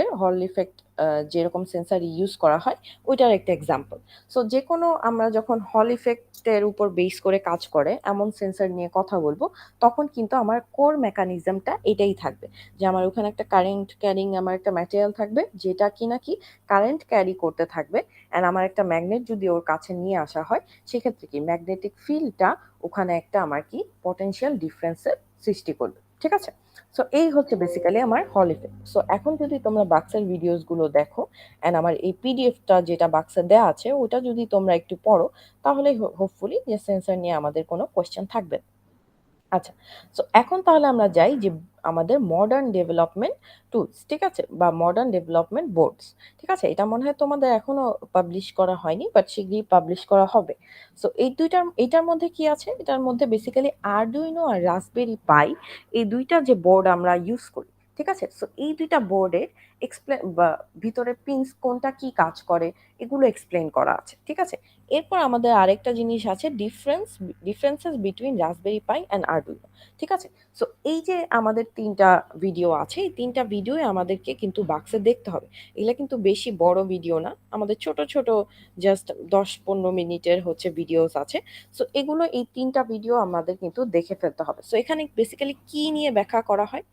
যেরকম সেন্সার ইউজ করা হয় ওইটার একটা এক্সাম্পল। সো যেকোনো আমরা যখন হল ইফেক্টের উপর বেস করে কাজ করে এমন সেন্সার নিয়ে কথা বলবো, তখন কিন্তু আমার কোর মেকানিজমটা এটাই থাকবে। যে আমার ওখানে একটা কারেন্ট ক্যারিং আমার একটা ম্যাটেরিয়াল থাকবে যেটা কিনা কি কারেন্ট ক্যারি করতে থাকবে। অ্যান্ড আমার একটা ম্যাগনেট যদি ওর কাছে নিয়ে আসা হয়, সেক্ষেত্রে কি ম্যাগনেটিক ফিল্ডটা ওখানে একটা আমার কি পটেনশিয়াল ডিফারেন্সের সৃষ্টি করবে। ঠিক আছে? সো এই হচ্ছে বেসিক্যালি আমার হল ইফেক্ট। সো এখন যদি তোমরা বাক্সের ভিডিওস গুলো দেখো অ্যান্ড আমার এই পিডিএফটা যেটা বাক্সে দেয়া আছে ওটা যদি তোমরা একটু পড়ো তাহলে হোপফুলি যে সেন্সর নিয়ে আমাদের কোনো কোয়েশ্চেন থাকবে না। আচ্ছা। সো এখন তাহলে আমরা যাই যে আমাদের মডার্ন ডেভেলপমেন্ট টুলস, ঠিক আছে? বা মডার্ন ডেভেলপমেন্ট বোর্ডস। ঠিক আছে? এটা মনে হয় তোমাদের এখনো পাবলিশ করা হয়নি, বাট শিগগিরই পাবলিশ করা হবে। সো এইটার মধ্যে কি আছে? এটার মধ্যে বেসিক্যালি Arduino আর Raspberry Pi এই ২ টা যে বোর্ড আমরা ইউজ করি। ঠিক আছে? সো এই ২ টা বোর্ডের বা ভিতরে পিনস কোনটা কি কাজ করে এগুলো এক্সপ্লেইন করা আছে। ঠিক আছে? এরপর আমাদের আরেকটা জিনিস আছে differences between raspberry pi and Arduino. ঠিক আছে? সো এই যে আমাদের ৩ টা ভিডিও আছে, এই ৩ টা ভিডিওই আমাদেরকে কিন্তু বাক্সে দেখতে হবে। এগুলা কিন্তু বেশি বড় ভিডিও না। আমাদের ছোট, ছোট জাস্ট ১০-১৫ মিনিটের হচ্ছে ভিডিওস আছে। সো এগুলো এই ৩ টা ভিডিও আমাদের কিন্তু দেখে ফেলতে হবে। সো এখানে বেসিক্যালি কি নিয়ে ব্যাখ্যা করা হয়?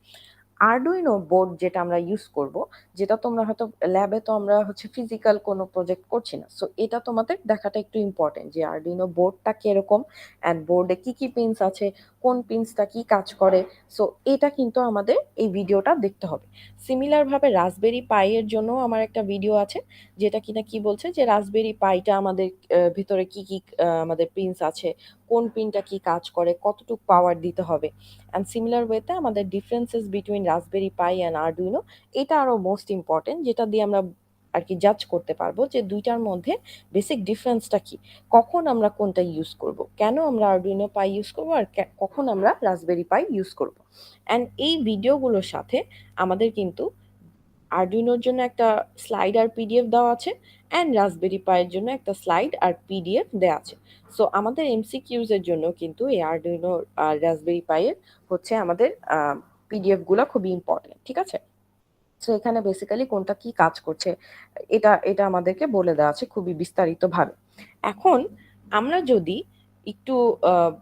আরডুইনো বোর্ড যেটা আমরা ইউজ করব, যেটা তোমরা হয়তো ল্যাবে তো আমরা হচ্ছে ফিজিক্যাল কোনো প্রজেক্ট করছি না। সো এটা তোমাদের দেখাটা একটু ইম্পোর্টেন্ট যে আরডুইনো বোর্ডটা কিরকম অ্যান্ড বোর্ডে কি, কি পিনস আছে, কোন পিনসটা কি কাজ করে। সো এটা কিন্তু আমাদের এই ভিডিওটা দেখতে হবে। সিমিলার ভাবে রাসবেরি পাই এর জন্যও আমার একটা ভিডিও আছে, যেটা কিনা কি বলছে যে রাসবেরি পাইটা আমাদের ভিতরে কি, কি আমাদের পিনস আছে, কোন পিনটা কি কাজ করে, কতটুক পাওয়ার দিতে হবে। অ্যান্ড সিমিলার ওয়েতে আমাদের differences between raspberry pi and Arduino এটা আরো মোস্ট ইম্পর্টেন্ট, যেটা দিয়ে আমরা আর কি জাজ করতে পারবো যে দুইটার মধ্যে বেসিক ডিফারেন্সটা কি, কখন আমরা কোনটা ইউজ করব, কেন আমরা আরডুইনো পাই ইউজ করব আর কখন আমরা রাসবেরি পাই ইউজ করব। অ্যান্ড এই ভিডিওগুলোর সাথে আমাদের কিন্তু আরডুইনোর জন্য একটা স্লাইড আর পিডিএফ দেওয়া আছে অ্যান্ড রাসবেরি পাইয়ের জন্য একটা স্লাইড আর পিডিএফ দেওয়া আছে। সো আমাদের এমসিকিউজ এর জন্য কিন্তু এই আরডুইনো আর রাসবেরি পাইয়ের হচ্ছে আমাদের পিডিএফ গুলা খুবই ইম্পর্টেন্ট। ঠিক আছে? সো এখানে বেসিক্যালি কোনটা কি কাজ করছে এটা এটা আমাদেরকে বলে দেওয়া আছে খুবই বিস্তারিতভাবে। এখন আমরা যদি একটু আহ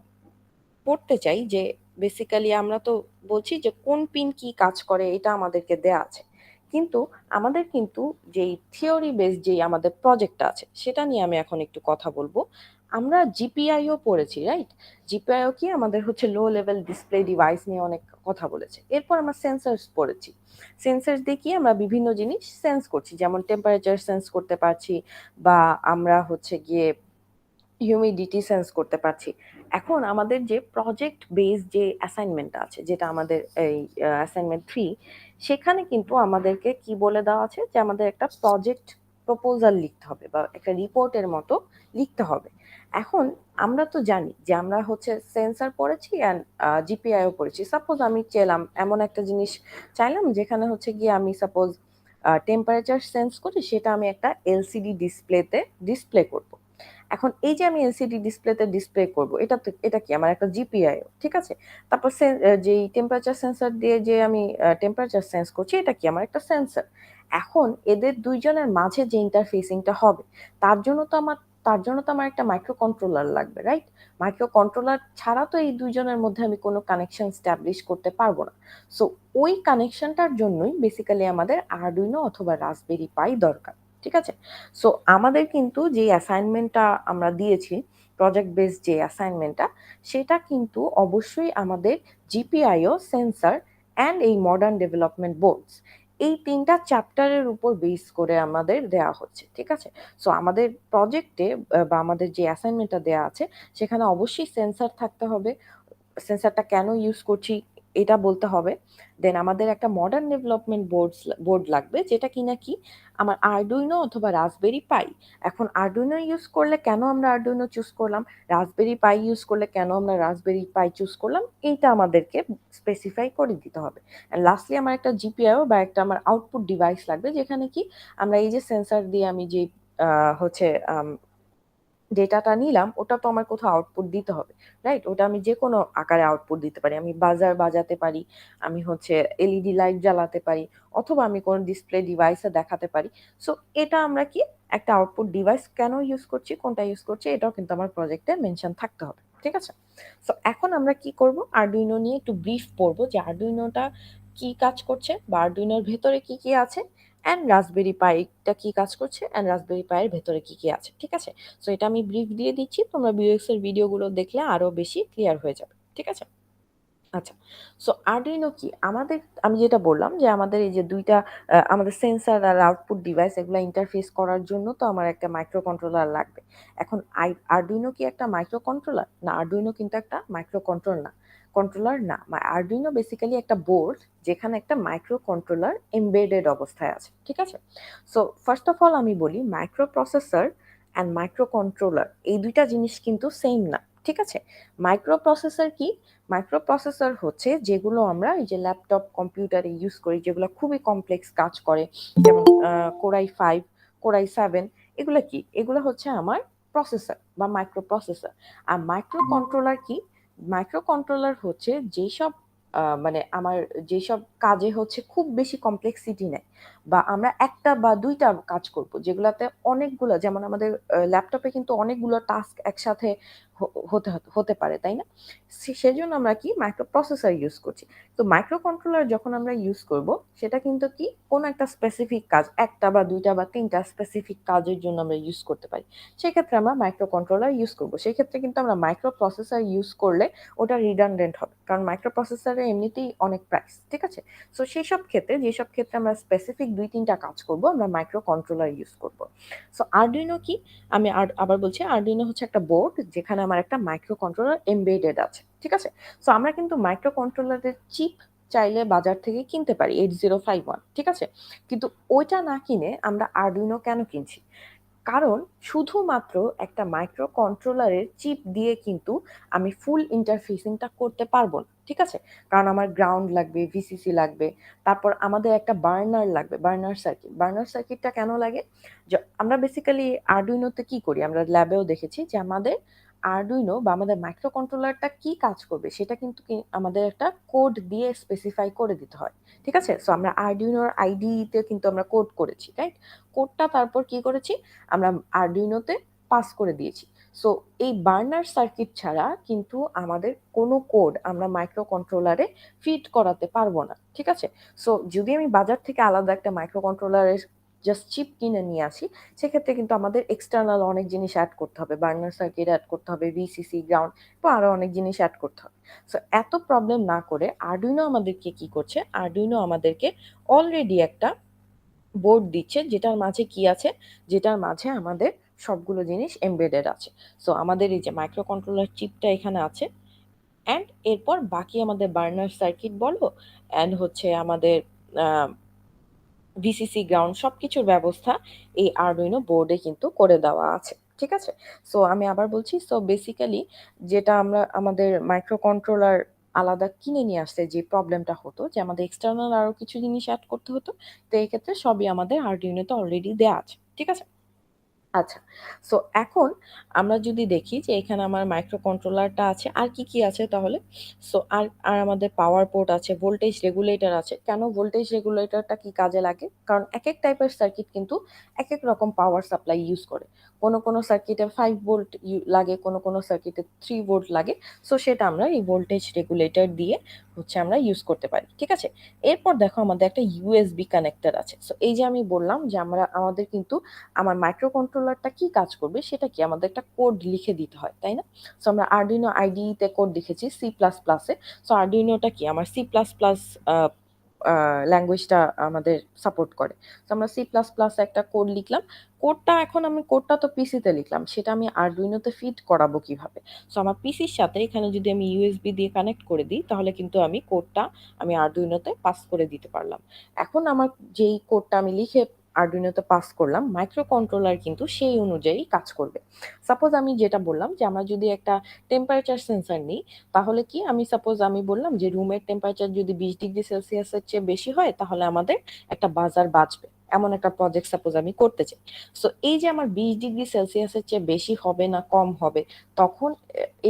পড়তে চাই যে বেসিক্যালি আমরা তো বলছি যে কোন পিন কি কাজ করে এটা আমাদেরকে দেয়া আছে। কিন্তু আমাদের কিন্তু যেই থিওরি বেস যেই আমাদের প্রজেক্টটা আছে সেটা নিয়ে আমি এখন একটু কথা বলবো। আমরা জিপিআইও পড়েছি, রাইট? জিপিআইও কি আমাদের হচ্ছে লো লেভেল ডিসপ্লে ডিভাইস নিয়ে অনেক কথা বলেছে। এরপর আমরা সেন্সরস পড়েছি। সেন্সরস দিয়ে কি আমরা বিভিন্ন জিনিস সেন্স করছি। যেমন টেম্পারেচার সেন্স করতে পারছি বা আমরা হচ্ছে গিয়ে হিউমিডিটি সেন্স করতে পারছি। এখন আমাদের যে প্রজেক্ট বেস যে অ্যাসাইনমেন্টটা আছে, যেটা আমাদের এই অ্যাসাইনমেন্ট 3, সেখানে কিন্তু আমাদেরকে কি বলে দেওয়া আছে যে আমাদের একটা প্রজেক্ট প্রপোজাল লিখতে হবে বা একটা রিপোর্টের মতো লিখতে হবে। এখন আমরা তো জানি যে আমরা হচ্ছে সেন্সর পড়েছি অ্যান্ড জিপিআইও পড়েছি। সাপোজ আমি চাইলাম এমন একটা জিনিস চাইলাম যেখানে হচ্ছে গিয়ে আমি সাপোজ টেম্পারেচার সেন্স করি, সেটা আমি একটা এলসিডি ডিসপ্লেতে ডিসপ্লে করব। এখন এই যে আমি এলসিডি ডিসপ্লেতে ডিসপ্লে করব, এটা কি আমার একটা জিপিআইও, ঠিক আছে? তারপর যেই টেম্পারেচার সেন্সর দিয়ে যে আমি টেম্পারেচার সেন্স করছি, এটা কি আমার একটা সেন্সর। এখন এদের ২ জনের মাঝে যে ইন্টারফেসিংটা হবে, তার জন্য তো আমার তার জন্য তো আমার একটা মাইক্রো কন্ট্রোলার লাগবে, রাইট? মাইক্রো কন্ট্রোলার ছাড়া তো এই ২ জনের মধ্যে আমি কোনো কানেকশন এস্টাবলিশ করতে পারব না। সো ওই কানেকশনটার জন্যই বেসিক্যালি আমাদের আরডুইনো অথবা রাসবেরি পাই দরকার। ঠিক আছে? সো আমাদের কিন্তু যে অ্যাসাইনমেন্টটা আমরা দিয়েছি, প্রজেক্ট বেসড যে অ্যাসাইনমেন্টটা, সেটা কিন্তু অবশ্যই আমাদের জিপিআইও, সেন্সর অ্যান্ড এই মডার্ন ডেভেলপমেন্ট বোর্ডস এই ৩ টা চ্যাপ্টারের উপর বেস করে আমাদের দেয়া হচ্ছে। ঠিক আছে? সো আমাদের প্রজেক্টে বা আমাদের যে অ্যাসাইনমেন্টটা দেয়া আছে, সেখানে অবশ্যই সেন্সর থাকতে হবে। সেন্সরটা কেন ইউজ করছি এটা বলতে হবে। দেন আমাদের একটা মডার্ন ডেভেলপমেন্ট বোর্ড লাগবে, যেটা কিনা কি আমার আরডুইনো অথবা রাসবেরি পাই। এখন আরডুইনো ইউজ করলে কেন আমরা আরডুইনো চুজ করলাম, রাসবেরি পাই ইউজ করলে কেন আমরা রাসবেরি পাই চুজ করলাম, এইটা আমাদেরকে স্পেসিফাই করে দিতে হবে। অ্যান্ড লাস্টলি আমার একটা জিপিআইও বা একটা আমার আউটপুট ডিভাইস লাগবে, যেখানে কি আমরা এই যে সেন্সর দিয়ে আমি যে হচ্ছে ডেটাটা নিলাম, ওটা তো আমার কোথাও আউটপুট দিতে হবে, রাইট? ওটা আমি যেকোনো আকারে আউটপুট দিতে পারি। আমি বাজার বাজাতে পারি, আমি হচ্ছে এলইডি লাইট জ্বালাতে পারি, অথবা আমি কোনো ডিসপ্লে ডিভাইসে দেখাতে পারি। সো এটা আমরা কি একটা আউটপুট ডিভাইস কেন ইউজ করছি, কোনটা ইউজ করছি, এটাও কিন্তু আমার প্রজেক্টে মেনশন থাকতে হবে। ঠিক আছে? সো এখন আমরা কি করব? আরডুইনো নিয়ে একটু ব্রিফ পড়ব যে আরডুইনোটা কি কাজ করছে বা আরডুইনোর ভেতরে কি, কি আছে অ্যান্ড রাসবেরি পাইটা কি কাজ করছে অ্যান্ড রাসবেরি পাইয়ের ভেতরে কি, কি আছে। ঠিক আছে? সো এটা আমি ব্রিফ দিয়ে দিচ্ছি। তোমরা ভিউএক্স এর ভিডিওগুলো দেখলে আরো বেশি ক্লিয়ার হয়ে যাবে। ঠিক আছে? আচ্ছা। সো Arduino কি? আমি যেটা বললাম যে আমাদের এই যে ২ টা আমাদের সেন্সর আর আউটপুট ডিভাইস এগুলা ইন্টারফেস করার জন্য তো আমার একটা মাইক্রো কন্ট্রোলার লাগবে। এখন Arduino কি একটা মাইক্রো কন্ট্রোলার? না, Arduino কিন্তু একটা মাইক্রো কন্ট্রোলার না। Arduino বেসিক্যালি একটা বোর্ড যেখানে একটা মাইক্রো কন্ট্রোলার এমবেডেড অবস্থায় আছে। ঠিক আছে? সো ফার্স্ট অফ অল আমি বলি micro processor and micro controller এই ২ টা জিনিস কিন্তু সেইম না। ঠিক আছে? মাইক্রো প্রসেসর কি? মাইক্রো প্রসেসর হচ্ছে যেগুলো আমরা এই যে ল্যাপটপ, কম্পিউটারে ইউজ করি যেগুলো খুবই কমপ্লেক্স কাজ করে। যেমন Core i5, Core i7 এগুলা কি? এগুলো হচ্ছে আমার প্রসেসর বা মাইক্রো প্রসেসর। আর মাইক্রো কন্ট্রোলার কি? মাইক্রো কন্ট্রোলার হচ্ছে যেসব মানে আমার যেসব কাজে হচ্ছে খুব বেশি কমপ্লেক্সিটি নেয় বা আমরা ১ টা বা ২ টা কাজ করব যেগুলাতে অনেকগুলা যেমন আমাদের ল্যাপটপে কিন্তু অনেকগুলো টাস্ক একসাথে হ হতে হতে পারে, তাই না? সেজন্য আমরা কি মাইক্রো প্রসেসর ইউজ করছি। তো মাইক্রো কন্ট্রোলার যখন আমরা ইউজ করব সেটা কিন্তু কি কোনো একটা স্পেসিফিক কাজ ১ টা বা ২ টা বা ৩ টা স্পেসিফিক কাজের জন্য আমরা ইউজ করতে পারি। সেক্ষেত্রে আমরা মাইক্রো কন্ট্রোলার ইউজ করব। সেক্ষেত্রে কিন্তু আমরা মাইক্রো প্রসেসর ইউজ করলে ওটা রিডান্ডেন্ট হবে। কারণ মাইক্রো প্রসেসরের এমনিতেই অনেক প্রাইস। ঠিক আছে? সো সেসব ক্ষেত্রে যেসব ক্ষেত্রে আমরা স্পেসিফিক ২-৩ টা কাজ করব আমরা মাইক্রো কন্ট্রোলার ইউজ করব। সো Arduino কি? আমি আবার বলছি Arduino হচ্ছে একটা বোর্ড যেখানে আমার একটা মাইক্রো কন্ট্রোলার এমবেডেড আছে। ঠিক আছে? সো আমরা কিন্তু মাইক্রো কন্ট্রোলারের চিপ চাইলে বাজার থেকে কিনতে পারি 8051 ঠিক আছে? কিন্তু ওইটা না কিনে আমরা Arduino কেন কিনছি? কারণ শুধুমাত্র একটা মাইক্রো কন্ট্রোলারের চিপ দিয়ে কিন্তু আমি ফুল ইন্টারফেসিং টা করতে পারব না। ঠিক আছে? কারণ আমার গ্রাউন্ড লাগবে, ভিসিসি লাগবে। তারপর আমাদের একটা বার্নার লাগবে, বার্নার সার্কিট। বার্নার সার্কিটটা কেন লাগে? আমরা বেসিক্যালি Arduino তে কি করি? আমরা ল্যাবেও দেখেছি যে আমাদের Arduino বা আমাদের মাইক্রো কন্ট্রোলারটা কি কাজ করবে সেটা কিন্তু আমাদের একটা কোড দিয়ে স্পেসিফাই করে দিতে হয়। ঠিক আছে? সো আমরা Arduino র IDE তে কিন্তু আমরা কোড করেছি, রাইট? কোডটা তারপর কি করেছি? আমরা Arduino তে পাস করে দিয়েছি। সো এই বার্নার সার্কিট ছাড়া কিন্তু আমাদের কোনো কোড আমরা মাইক্রো কন্ট্রোলারে ফিড করাতে পারবো না। ঠিক আছে? সো যদি আমি বাজার থেকে আলাদা একটা মাইক্রো কন্ট্রোলারের জাস্ট চিপ কিনে নিয়ে আসি, সেক্ষেত্রে কিন্তু আমাদের এক্সটার্নাল অনেক জিনিস এড করতে হবে। বার্নার সার্কিট এড করতে হবে, ভিসিসি, গ্রাউন্ড বা আরো অনেক জিনিস এড করতে হবে। সো এত প্রবলেম না করে Arduino আমাদেরকে কি করছে? Arduino আমাদেরকে অলরেডি একটা বোর্ড দিচ্ছে যেটার মাঝে কি আছে? যেটার মাঝে আমাদের সবগুলো জিনিস এমবেডেড আছে। সো আমাদের এই যে মাইক্রো কন্ট্রোলার চিপটা এখানে আছে অ্যান্ড এরপর বাকি আমাদের বার্নার সার্কিট বলো অ্যান্ড হচ্ছে আমাদের আ ভিসিসি, গ্রাউন্ড সবকিছুর ব্যবস্থা এই Arduino বোর্ডে কিন্তু করে দেওয়া আছে। ঠিক আছে? সো আমি আবার বলছি সো বেসিক্যালি যেটা আমরা আমাদের মাইক্রো কন্ট্রোলার আলাদা কিনে নিয়ে আসতে যে প্রবলেমটা হতো যে আমাদের এক্সটার্নাল আরো কিছু জিনিস এড করতে হতো। তো এই ক্ষেত্রে সবই আমাদের Arduino তে অলরেডি দেয়া আছে। ঠিক আছে? আচ্ছা। সো এখন আমরা যদি দেখি যে এখানে আমার মাইক্রো কন্ট্রোলারটা আছে। আর কি আছে তাহলে? সো আর আমাদের পাওয়ার পোর্ট আছে, ভোল্টেজ রেগুলেটর আছে। কেন ভোল্টেজ রেগুলেটরটা কি কাজে লাগে? কারণ একেক টাইপের সার্কিট কিন্তু একেক রকম পাওয়ার সাপ্লাই ইউজ করে। কোনো সার্কিটে 5 ভোল্ট লাগে, কোনো সার্কিটে 3 ভোল্ট লাগে। সো সেটা আমরা এই ভোল্টেজ রেগুলেটর দিয়ে হচ্ছে আমরা ইউজ করতে পারি। ঠিক আছে? এরপর দেখো আমাদের একটা ইউএসবি কানেক্টর আছে। সো এই যে আমি বললাম যে আমাদের কিন্তু আমার মাইক্রো কন্ট্রোলারটা কি কাজ করবে সেটা কি আমাদের একটা কোড লিখে দিতে হয়, তাই না? সো আমরা Arduino IDE তে কোড লিখেছি C++ এ। সো Arduino টা কি আমার C++ আ আ ল্যাঙ্গুয়েজটা আমাদের সাপোর্ট করে। তো আমরা C++ এ একটা কোড লিখলাম। কোডটা তো পিসিতে লিখলাম। সেটা আমি Arduino তে ফিড করাবো কিভাবে? সো আমার পিসির সাথে এখানে যদি আমি ইউএসবি দিয়ে কানেক্ট করে দিই তাহলে কিন্তু আমি কোডটা আমি Arduino তে পাস করে দিতে পারলাম। এখন আমার যেই কোডটা আমি লিখে Arduino তে পাস করলাম, মাইক্রো কন্ট্রোলার কিন্তু সেই অনুযায়ী কাজ করবে। সাপোজ আমি যেটা বললাম যে আমরা যদি একটা টেম্পারেচার সেন্সর নিই, তাহলে কি আমি বললাম যে রুমের টেম্পারেচার যদি ২০ ডিগ্রি সেলসিয়াসের চেয়ে বেশি হয় তাহলে আমাদের একটা বাজার বাজবে। এমন একটা প্রজেক্ট সাপোজ আমি করতে চাই। সো এই যে আমার ২০ ডিগ্রি সেলসিয়াসের চেয়ে বেশি হবে না কম হবে, তখন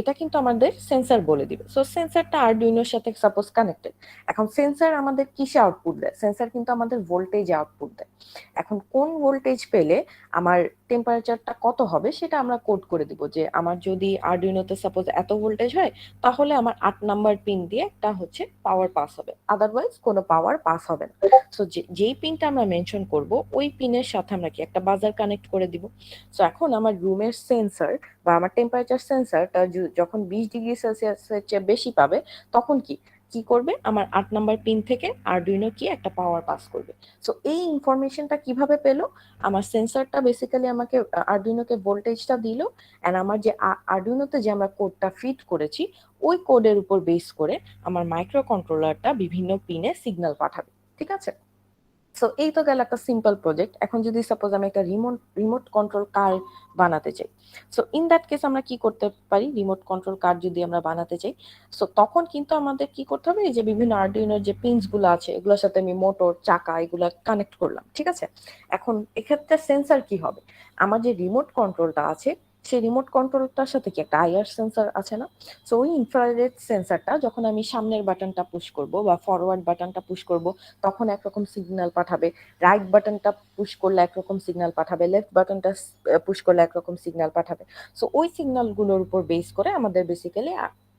এটা কিন্তু আমাদের সেন্সর বলে দিবে। সো সেন্সরটা Arduino এর সাথে সাপোজ কানেক্টেড। এখন সেন্সর আমাদের কিসে আউটপুট দেয়? সেন্সর কিন্তু আমাদের ভোল্টেজে আউটপুট দেয়। এখন কোন ভোল্টেজ পেলে আমার টেম্পারেচারটা কত হবে সেটা আমরা কোড করে দিব যে আমার যদি Arduino তে সাপোজ এত ভোল্টেজ হয় তাহলে আমার ৮ নাম্বার পিন দিয়ে একটা হচ্ছে পাওয়ার পাস হবে। আদারওয়াইজ কোনো পাওয়ার পাস হবে না। সো যেই পিনটা আমরা মেনশন করব, ওই পিনের সাথে আমরা কি একটা বাজার কানেক্ট করে দিব। সো এখন আমার রুমের সেন্সর বা আমার টেম্পারেচার সেন্সরটা যখন 20 ডিগ্রি সেলসিয়াসের চেয়ে বেশি পাবে, তখন কি করবে? আমার ৮ নাম্বার পিন থেকে আরডুইনো কি একটা পাওয়ার পাস করবে। সো এই ইনফরমেশনটা কিভাবে পেল? আমার সেন্সরটা বেসিক্যালি আমাকে আরডুইনোকে ভোল্টেজটা দিল, অ্যান্ড আমার যে আরডুইনোতে যে আমরা কোডটা ফিট করেছি, ওই কোডের উপর বেস করে আমার মাইক্রো কন্ট্রোলারটা বিভিন্ন পিনে সিগন্যাল পাঠাবে। ঠিক আছে? সো এই তো গেল একটা সিম্পল প্রজেক্ট। এখন যদি সাপোজ আমি একটা রিমোট কন্ট্রোল কার বানাতে চাই, সো ইন দ্যাট কেস আমরা কি করতে পারি? রিমোট কন্ট্রোল কার যদি আমরা বানাতে চাই, সো তখন কিন্তু আমাদের কি করতে হবে? এই যে বিভিন্ন আরডুইনোর যে পিনস গুলো আছে, এগুলোর সাথে আমি মোটর, চাকা এগুলা কানেক্ট করলাম। ঠিক আছে? এখন এক্ষেত্রে সেন্সর কি হবে? আমার যে রিমোট কন্ট্রোলটা আছে, সেই রিমোট কন্ট্রোলটার সাথে কি একটা আইআর সেন্সর আছে না? সো ওই ইনফ্রারেড সেন্সরটা যখন আমি সামনের বাটনটা পুশ করব বা ফরওয়ার্ড বাটনটা পুশ করব, তখন একরকম সিগন্যাল পাঠাবে। রাইট বাটনটা পুশ করলে একরকম সিগন্যাল পাঠাবে, লেফট বাটনটা পুশ করলে একরকম সিগন্যাল পাঠাবে। সো ওই সিগন্যালগুলোর উপর বেস করে আমাদের বেসিক্যালি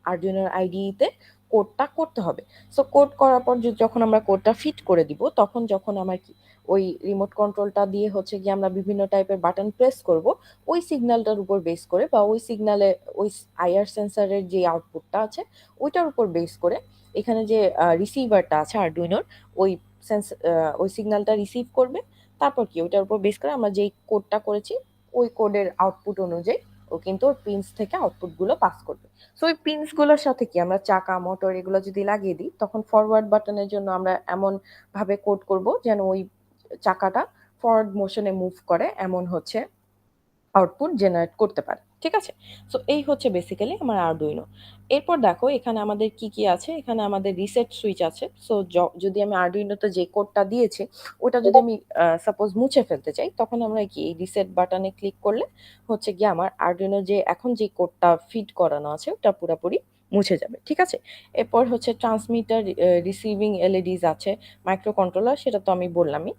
আরডুইনোর আইডিইতে কোডটা করতে হবে। সো কোড করার পর যখন আমরা কোডটা ফিট করে দিব, তখন যখন আমার কি ওই রিমোট কন্ট্রোলটা দিয়ে হচ্ছে গিয়ে আমরা বিভিন্ন টাইপের বাটন প্রেস করব, ওই সিগন্যালটার উপর বেস করে বা ওই সিগন্যালে ওই আইআর সেন্সরের যে আউটপুটটা আছে, ওইটার উপর বেস করে এখানে যে রিসিভারটা আছে আরডুইনোর, ওই ওই সিগন্যালটা রিসিভ করবে। তারপর কি ওইটার উপর বেস করে আমরা যেই কোডটা করেছি, ওই কোডের আউটপুট অনুযায়ী ও কিন্তু ওর পিনস থেকে আউটপুট গুলো পাস করবে। সো ওই পিনস গুলোর সাথে কি আমরা চাকা, মোটর এগুলো যদি লাগিয়ে দিই, তখন ফরওয়ার্ড বাটনের জন্য আমরা এমন ভাবে কোড করব যেন ওই চাকাটা ফরওয়ার্ড মোশনে মুভ করে, এমন হচ্ছে আউটপুট জেনারেট করতে পারে। ঠিক আছে? সো এই হচ্ছে বেসিক্যালি আমার আরডুইনো। এরপর দেখো এখানে আমাদের কি আছে? এখানে আমাদের রিসেট সুইচ আছে। সো যদি আমি আরডুইনোতে যে কোডটা দিয়েছি, ওটা যদি আমি সাপোজ মুছে ফেলতে চাই, তখন আমরা কি এই রিসেট বাটনে ক্লিক করলে হচ্ছে গিয়ে আমার আরডুইনো যে এখন যে কোডটা ফিড করানো আছে, ওটা পুরাপুরি মুছে যাবে। ঠিক আছে? এরপর হচ্ছে ট্রান্সমিটার, রিসিভিং এলইডিস আছে, মাইক্রো কন্ট্রোলার, সেটা তো আমি বললামই।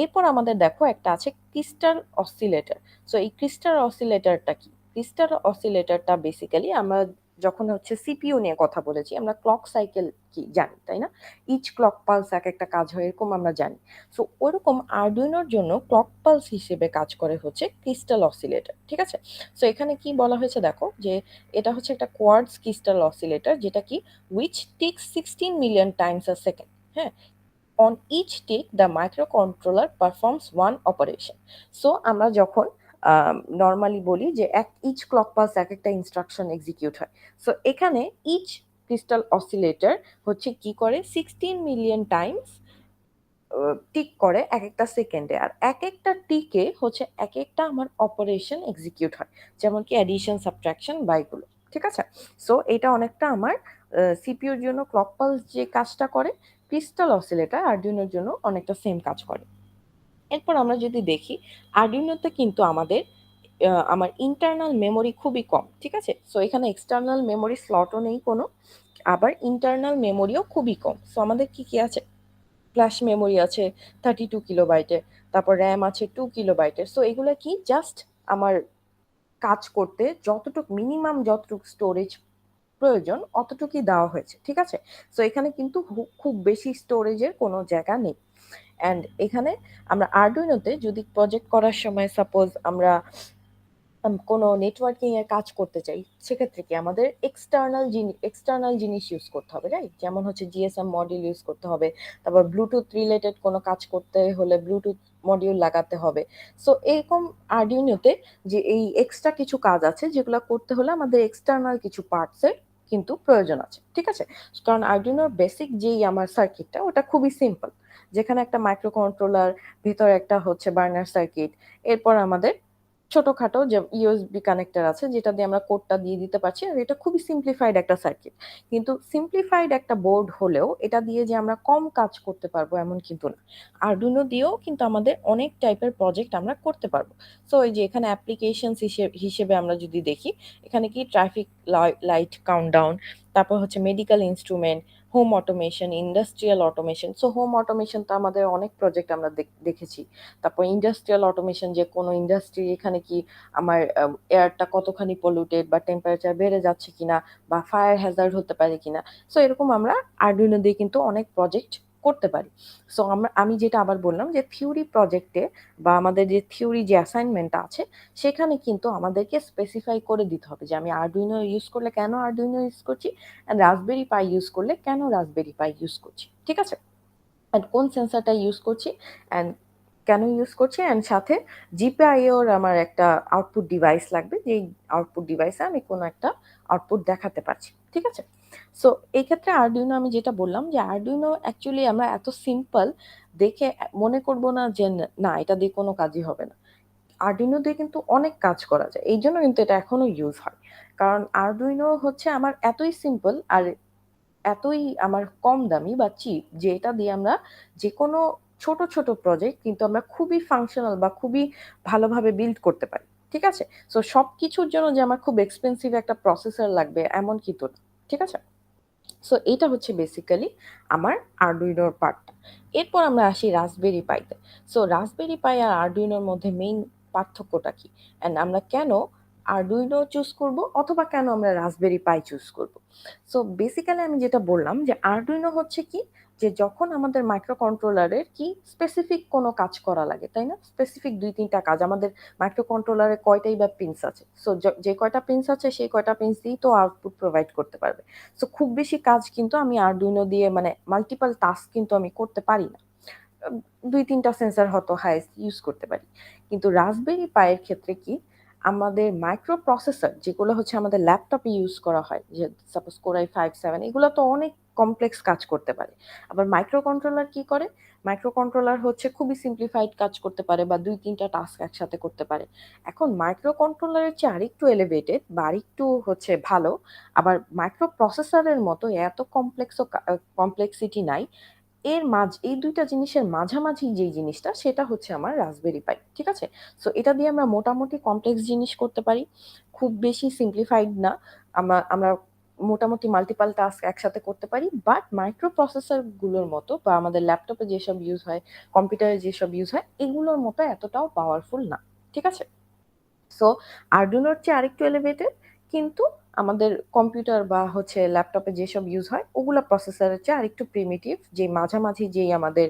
এরপর আমাদের দেখো একটা আছে ক্রিস্টাল অসিলেটর। সো এই ক্রিস্টাল অসিলেটরটা কি? ক্রিস্টাল অসিলেটরটা বেসিক্যালি আমরা যখন হচ্ছে সিপিইউ নিয়ে কথা বলেছি, আমরা ক্লক সাইকেল কি জানি, তাই না? ইচ ক্লক পালস এক একটা কাজ হয়, এরকম আমরা জানি। সো ওরকম আরডুইনোর জন্য ক্লক পালস হিসেবে কাজ করে হচ্ছে ক্রিস্টাল অসিলেটর। ঠিক আছে? সো এখানে কি বলা হয়েছে দেখো, যে এটা হচ্ছে একটা কোয়ার্টজ ক্রিস্টাল অসিলেটর, যেটা কি which ticks 16 million times a second. হ্যাঁ, on each tick the microcontroller performs one operation. So আমরা যখন নর্মালি বলি যে ইচ ক্লক পালস এক একটা ইনস্ট্রাকশন এক্সিকিউট হয়, সো এখানে ইচ ক্রিস্টাল অসিলেটর হচ্ছে কি করে 16 মিলিয়ন টাইমস টিক করে এক একটা সেকেন্ডে, আর এক একটা টিকে হচ্ছে এক একটা আমার অপারেশন এক্সিকিউট হয়, যেমন কি অ্যাডিশন, সাবট্রাকশন বা এগুলো। ঠিক আছে? সো এটা অনেকটা আমার সিপিইউর জন্য ক্লক পালস যে কাজটা করে, ক্রিস্টাল অসিলেটর আরডুইনোর জন্য অনেকটা সেম কাজ করে। এরপর আমরা যদি দেখি, আরডুইনোতে কিন্তু আমাদের আমার ইন্টারনাল মেমোরি খুবই কম। ঠিক আছে? সো এখানে এক্সটার্নাল মেমোরি স্লটও নেই কোনো, আবার ইন্টারনাল মেমোরিও খুবই কম। সো আমাদের কি আছে? ফ্ল্যাশ মেমোরি আছে 32 কিলোবাইটের, তারপর র্যাম আছে 2 কিলোবাইটের। সো এগুলো কি জাস্ট আমার কাজ করতে মিনিমাম যতটুক স্টোরেজ প্রয়োজন, অতটুকুই দেওয়া হয়েছে। ঠিক আছে? সো এখানে কিন্তু খুব বেশি স্টোরেজের কোনো জায়গা নেই। অ্যান্ড এখানে আমরা আরডুইনোতে যদি প্রজেক্ট করার সময় সাপোজ আমরা কোনো নেটওয়ার্কিং এর কাজ করতে চাই, সেক্ষেত্রে কি আমাদের এক্সটার্নাল জিনিস ইউজ করতে হবে, রাইট? যেমন হচ্ছে জিএসএম মডিউল ইউজ করতে হবে, তারপর ব্লুটুথ রিলেটেড কোনো কাজ করতে হলে ব্লুটুথ মডিউল লাগাতে হবে। সো এরকম আরডুইনোতে যে এই এক্সট্রা কিছু কাজ আছে, যেগুলো করতে হলে আমাদের এক্সটার্নাল কিছু পার্টসের কিন্তু প্রয়োজন আছে। ঠিক আছে? কারণ আরডুইনোর বেসিক যেই আমার সার্কিটটা, ওটা খুবই সিম্পল, যেখানে একটা মাইক্রো কন্ট্রোলার, ভিতরে একটা হচ্ছে বার্নার সার্কিট, এরপর আমাদের ছোটখাটো যে ইউএসবি কানেক্টর আছে, যেটা দিয়ে আমরা কোডটা দিয়ে দিতে পারছি, আর এটা খুবই সিম্পলিফাইড একটা সার্কিট। কিন্তু সিম্পলিফাইড একটা বোর্ড হলেও এটা দিয়ে যে আমরা কম কাজ করতে পারবো এমন কিন্তু না। আরডুইনো দিয়েও কিন্তু আমাদের অনেক টাইপের প্রজেক্ট আমরা করতে পারবো। সো এই যে এখানে অ্যাপ্লিকেশনস হিসেবে আমরা যদি দেখি, এখানে কি ট্রাফিক লাইট কাউন্টডাউন, তারপর হচ্ছে medical instrument, home automation, industrial automation. So home automation তো আমাদের অনেক প্রজেক্ট আমরা দেখেছি। তারপর ইন্ডাস্ট্রিয়াল অটোমেশন, যে কোনো ইন্ডাস্ট্রি, এখানে কি আমার এয়ারটা কতখানি পলিউটেড বা টেম্পারেচার বেড়ে যাচ্ছে কিনা বা ফায়ার হ্যাজার্ড হতে পারে কিনা। সো এরকম আমরা আরডুইনো দিয়ে কিন্তু অনেক প্রজেক্ট করতে পারি। সো আমি যেটা আবার বললাম যে থিওরি প্রজেক্টে বা আমাদের যে থিওরি যে অ্যাসাইনমেন্টটা আছে সেখানে কিন্তু আমাদেরকে স্পেসিফাই করে দিতে হবে যে আমি Arduino ইউজ করলে কেন Arduino ইউজ করছি অ্যান্ড Raspberry Pi ইউজ করলে কেন Raspberry Pi ইউজ করছি। ঠিক আছে? অ্যান্ড কোন সেন্সরটা ইউজ করছি অ্যান্ড কেন ইউজ করছি অ্যান্ড সাথে জিপিআইওর আমার একটা আউটপুট ডিভাইস লাগবে, যেই আউটপুট ডিভাইসে আমি কোনো একটা আউটপুট দেখাতে পারছি। ঠিক আছে? সো এই ক্ষেত্রে আরডুইনো আমি যেটা বললাম যে আরডুইনো অ্যাকচুয়ালি আমরা এত সিম্পল দেখে মনে করব না যে না এটা দিয়ে কোনো কাজই হবে না। আরডুইনো দিয়ে কিন্তু অনেক কাজ করা যায়। এইজন্য কিন্তু এটা এখনো ইউজ হয়। কারণ আরডুইনো হচ্ছে আমার এতই সিম্পল আর এতই আমার কম দামি বা চিপ যে এটা দিয়ে আমরা যেকোনো ছোট, ছোট প্রজেক্ট কিন্তু আমরা খুবই ফাংশনাল বা খুবই ভালোভাবে বিল্ড করতে পারি। ঠিক আছে? সো সবকিছুর জন্য যে আমার খুব এক্সপেনসিভ একটা প্রসেসর লাগবে এমন কিন্তু না। ঠিক আছে? সো এইটা হচ্ছে বেসিক্যালি আমার আরডুইনোর পার্টটা। এরপর আমরা আসি রাসবেরি পাইতে। সো রাসবেরি পাই আর আরডুইনোর মধ্যে মেইন পার্থক্যটা কি? অ্যান্ড আমরা কেন আরডুইনো চুজ করব অথবা কেন আমরা রাসবেরি পাই চুজ করব? সো বেসিক্যালি আমি যেটা বললাম যে আরডুইনো হচ্ছে কি যে যখন আমাদের মাইক্রো কন্ট্রোলারের কি স্পেসিফিক কোনো কাজ করা লাগে, তাই না? স্পেসিফিক ২-৩ টা কাজ আমাদের মাইক্রো কন্ট্রোলারে কয়টাই বা পিনস আছে। সো যে কয়টা পিনস আছে সেই কয়টা পিনস দিয়েই তো আউটপুট প্রোভাইড করতে পারবে। সো খুব বেশি কাজ কিন্তু আমি আরডুইনো দিয়ে মানে মাল্টিপল টাস্ক কিন্তু আমি করতে পারি না। ২-৩ টা সেন্সর হয়তো হাইয়েস্ট ইউজ করতে পারি। কিন্তু রাসবেরি পাই এর ক্ষেত্রে কি আমাদের মাইক্রো প্রসেসর যেগুলো হচ্ছে আমাদের ল্যাপটপে ইউজ করা হয় যে সাপোজ Core i5-7 এগুলো তো অনেক কমপ্লেক্স কাজ করতে পারে। আবার মাইক্রো কন্ট্রোলার কি করে? মাইক্রো কন্ট্রোলার হচ্ছে খুবই সিম্পলিফাইড কাজ করতে পারে বা ২-৩ টা টাস্ক একসাথে করতে পারে। এখন মাইক্রো কন্ট্রোলারের চেয়ে আরেকটু এলিভেটেড বা আরেকটু হচ্ছে ভালো আবার মাইক্রো প্রসেসরের মতো এত কমপ্লেক্সিটি নাই। এই ২ টা জিনিসের মাঝামাঝি যেই জিনিসটা সেটা হচ্ছে আমার রাসবেরি পাই। ঠিক আছে? সো এটা দিয়ে আমরা মোটামুটি কমপ্লেক্স জিনিস করতে পারি। খুব বেশি সিম্পলিফাইড না। আমরা মোটামুটি মাল্টিপল টাস্ক একসাথে করতে পারি। বাট মাইক্রো প্রসেসর গুলোর মতো বা আমাদের ল্যাপটপে যেসব ইউজ হয়, কম্পিউটারে যেসব ইউজ হয় এগুলোর মতো এতটাও পাওয়ারফুল না। ঠিক আছে? সো আরডুইনোর চেয়ে আরেকটু এলিভেটেড কিন্তু আমাদের কম্পিউটার বা হচ্ছে ল্যাপটপে যেসব ইউজ হয় ওগুলা প্রসেসরের চেয়ে আরেকটু প্রিমিটিভ যে মাঝামাঝি যেই আমাদের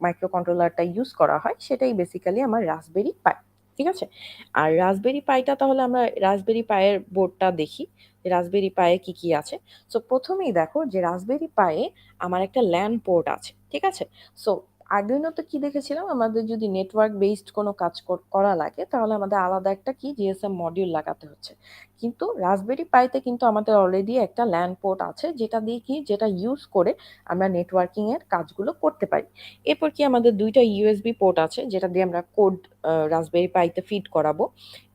মাইক্রো কন্ট্রোলারটা ইউজ করা হয় সেটাই বেসিক্যালি আমার রাসবেরি পাই। ঠিক আছে? আর রাসবেরি পাইটা তাহলে আমরা রাসবেরি পাইয়ের বোর্ডটা দেখি। রাসবেরি পাইয়ে কি, কি আছে? সো ১ম এই দেখো যে রাসবেরি পাইয়ে আমার একটা LAN পোর্ট আছে। ঠিক আছে? সো আরডুইনোতে কি দেখেছিলাম আমাদের যদি নেটওয়ার্ক বেসড কোনো কাজ করা লাগে তাহলে আমাদের আলাদা একটা কি জিএসএম মডিউল লাগাতে হচ্ছে। কিন্তু রাসবেরি পাইতে কিন্তু আমাদের অলরেডি একটা LAN পোর্ট আছে যেটা ইউজ করে আমরা নেটওয়ার্কিং এর কাজগুলো করতে পারি। এরপর কি আমাদের ২ টা ইউএসবি পোর্ট আছে যেটা দিয়ে আমরা কোড রাসবেরি পাইতে ফিড করাবো।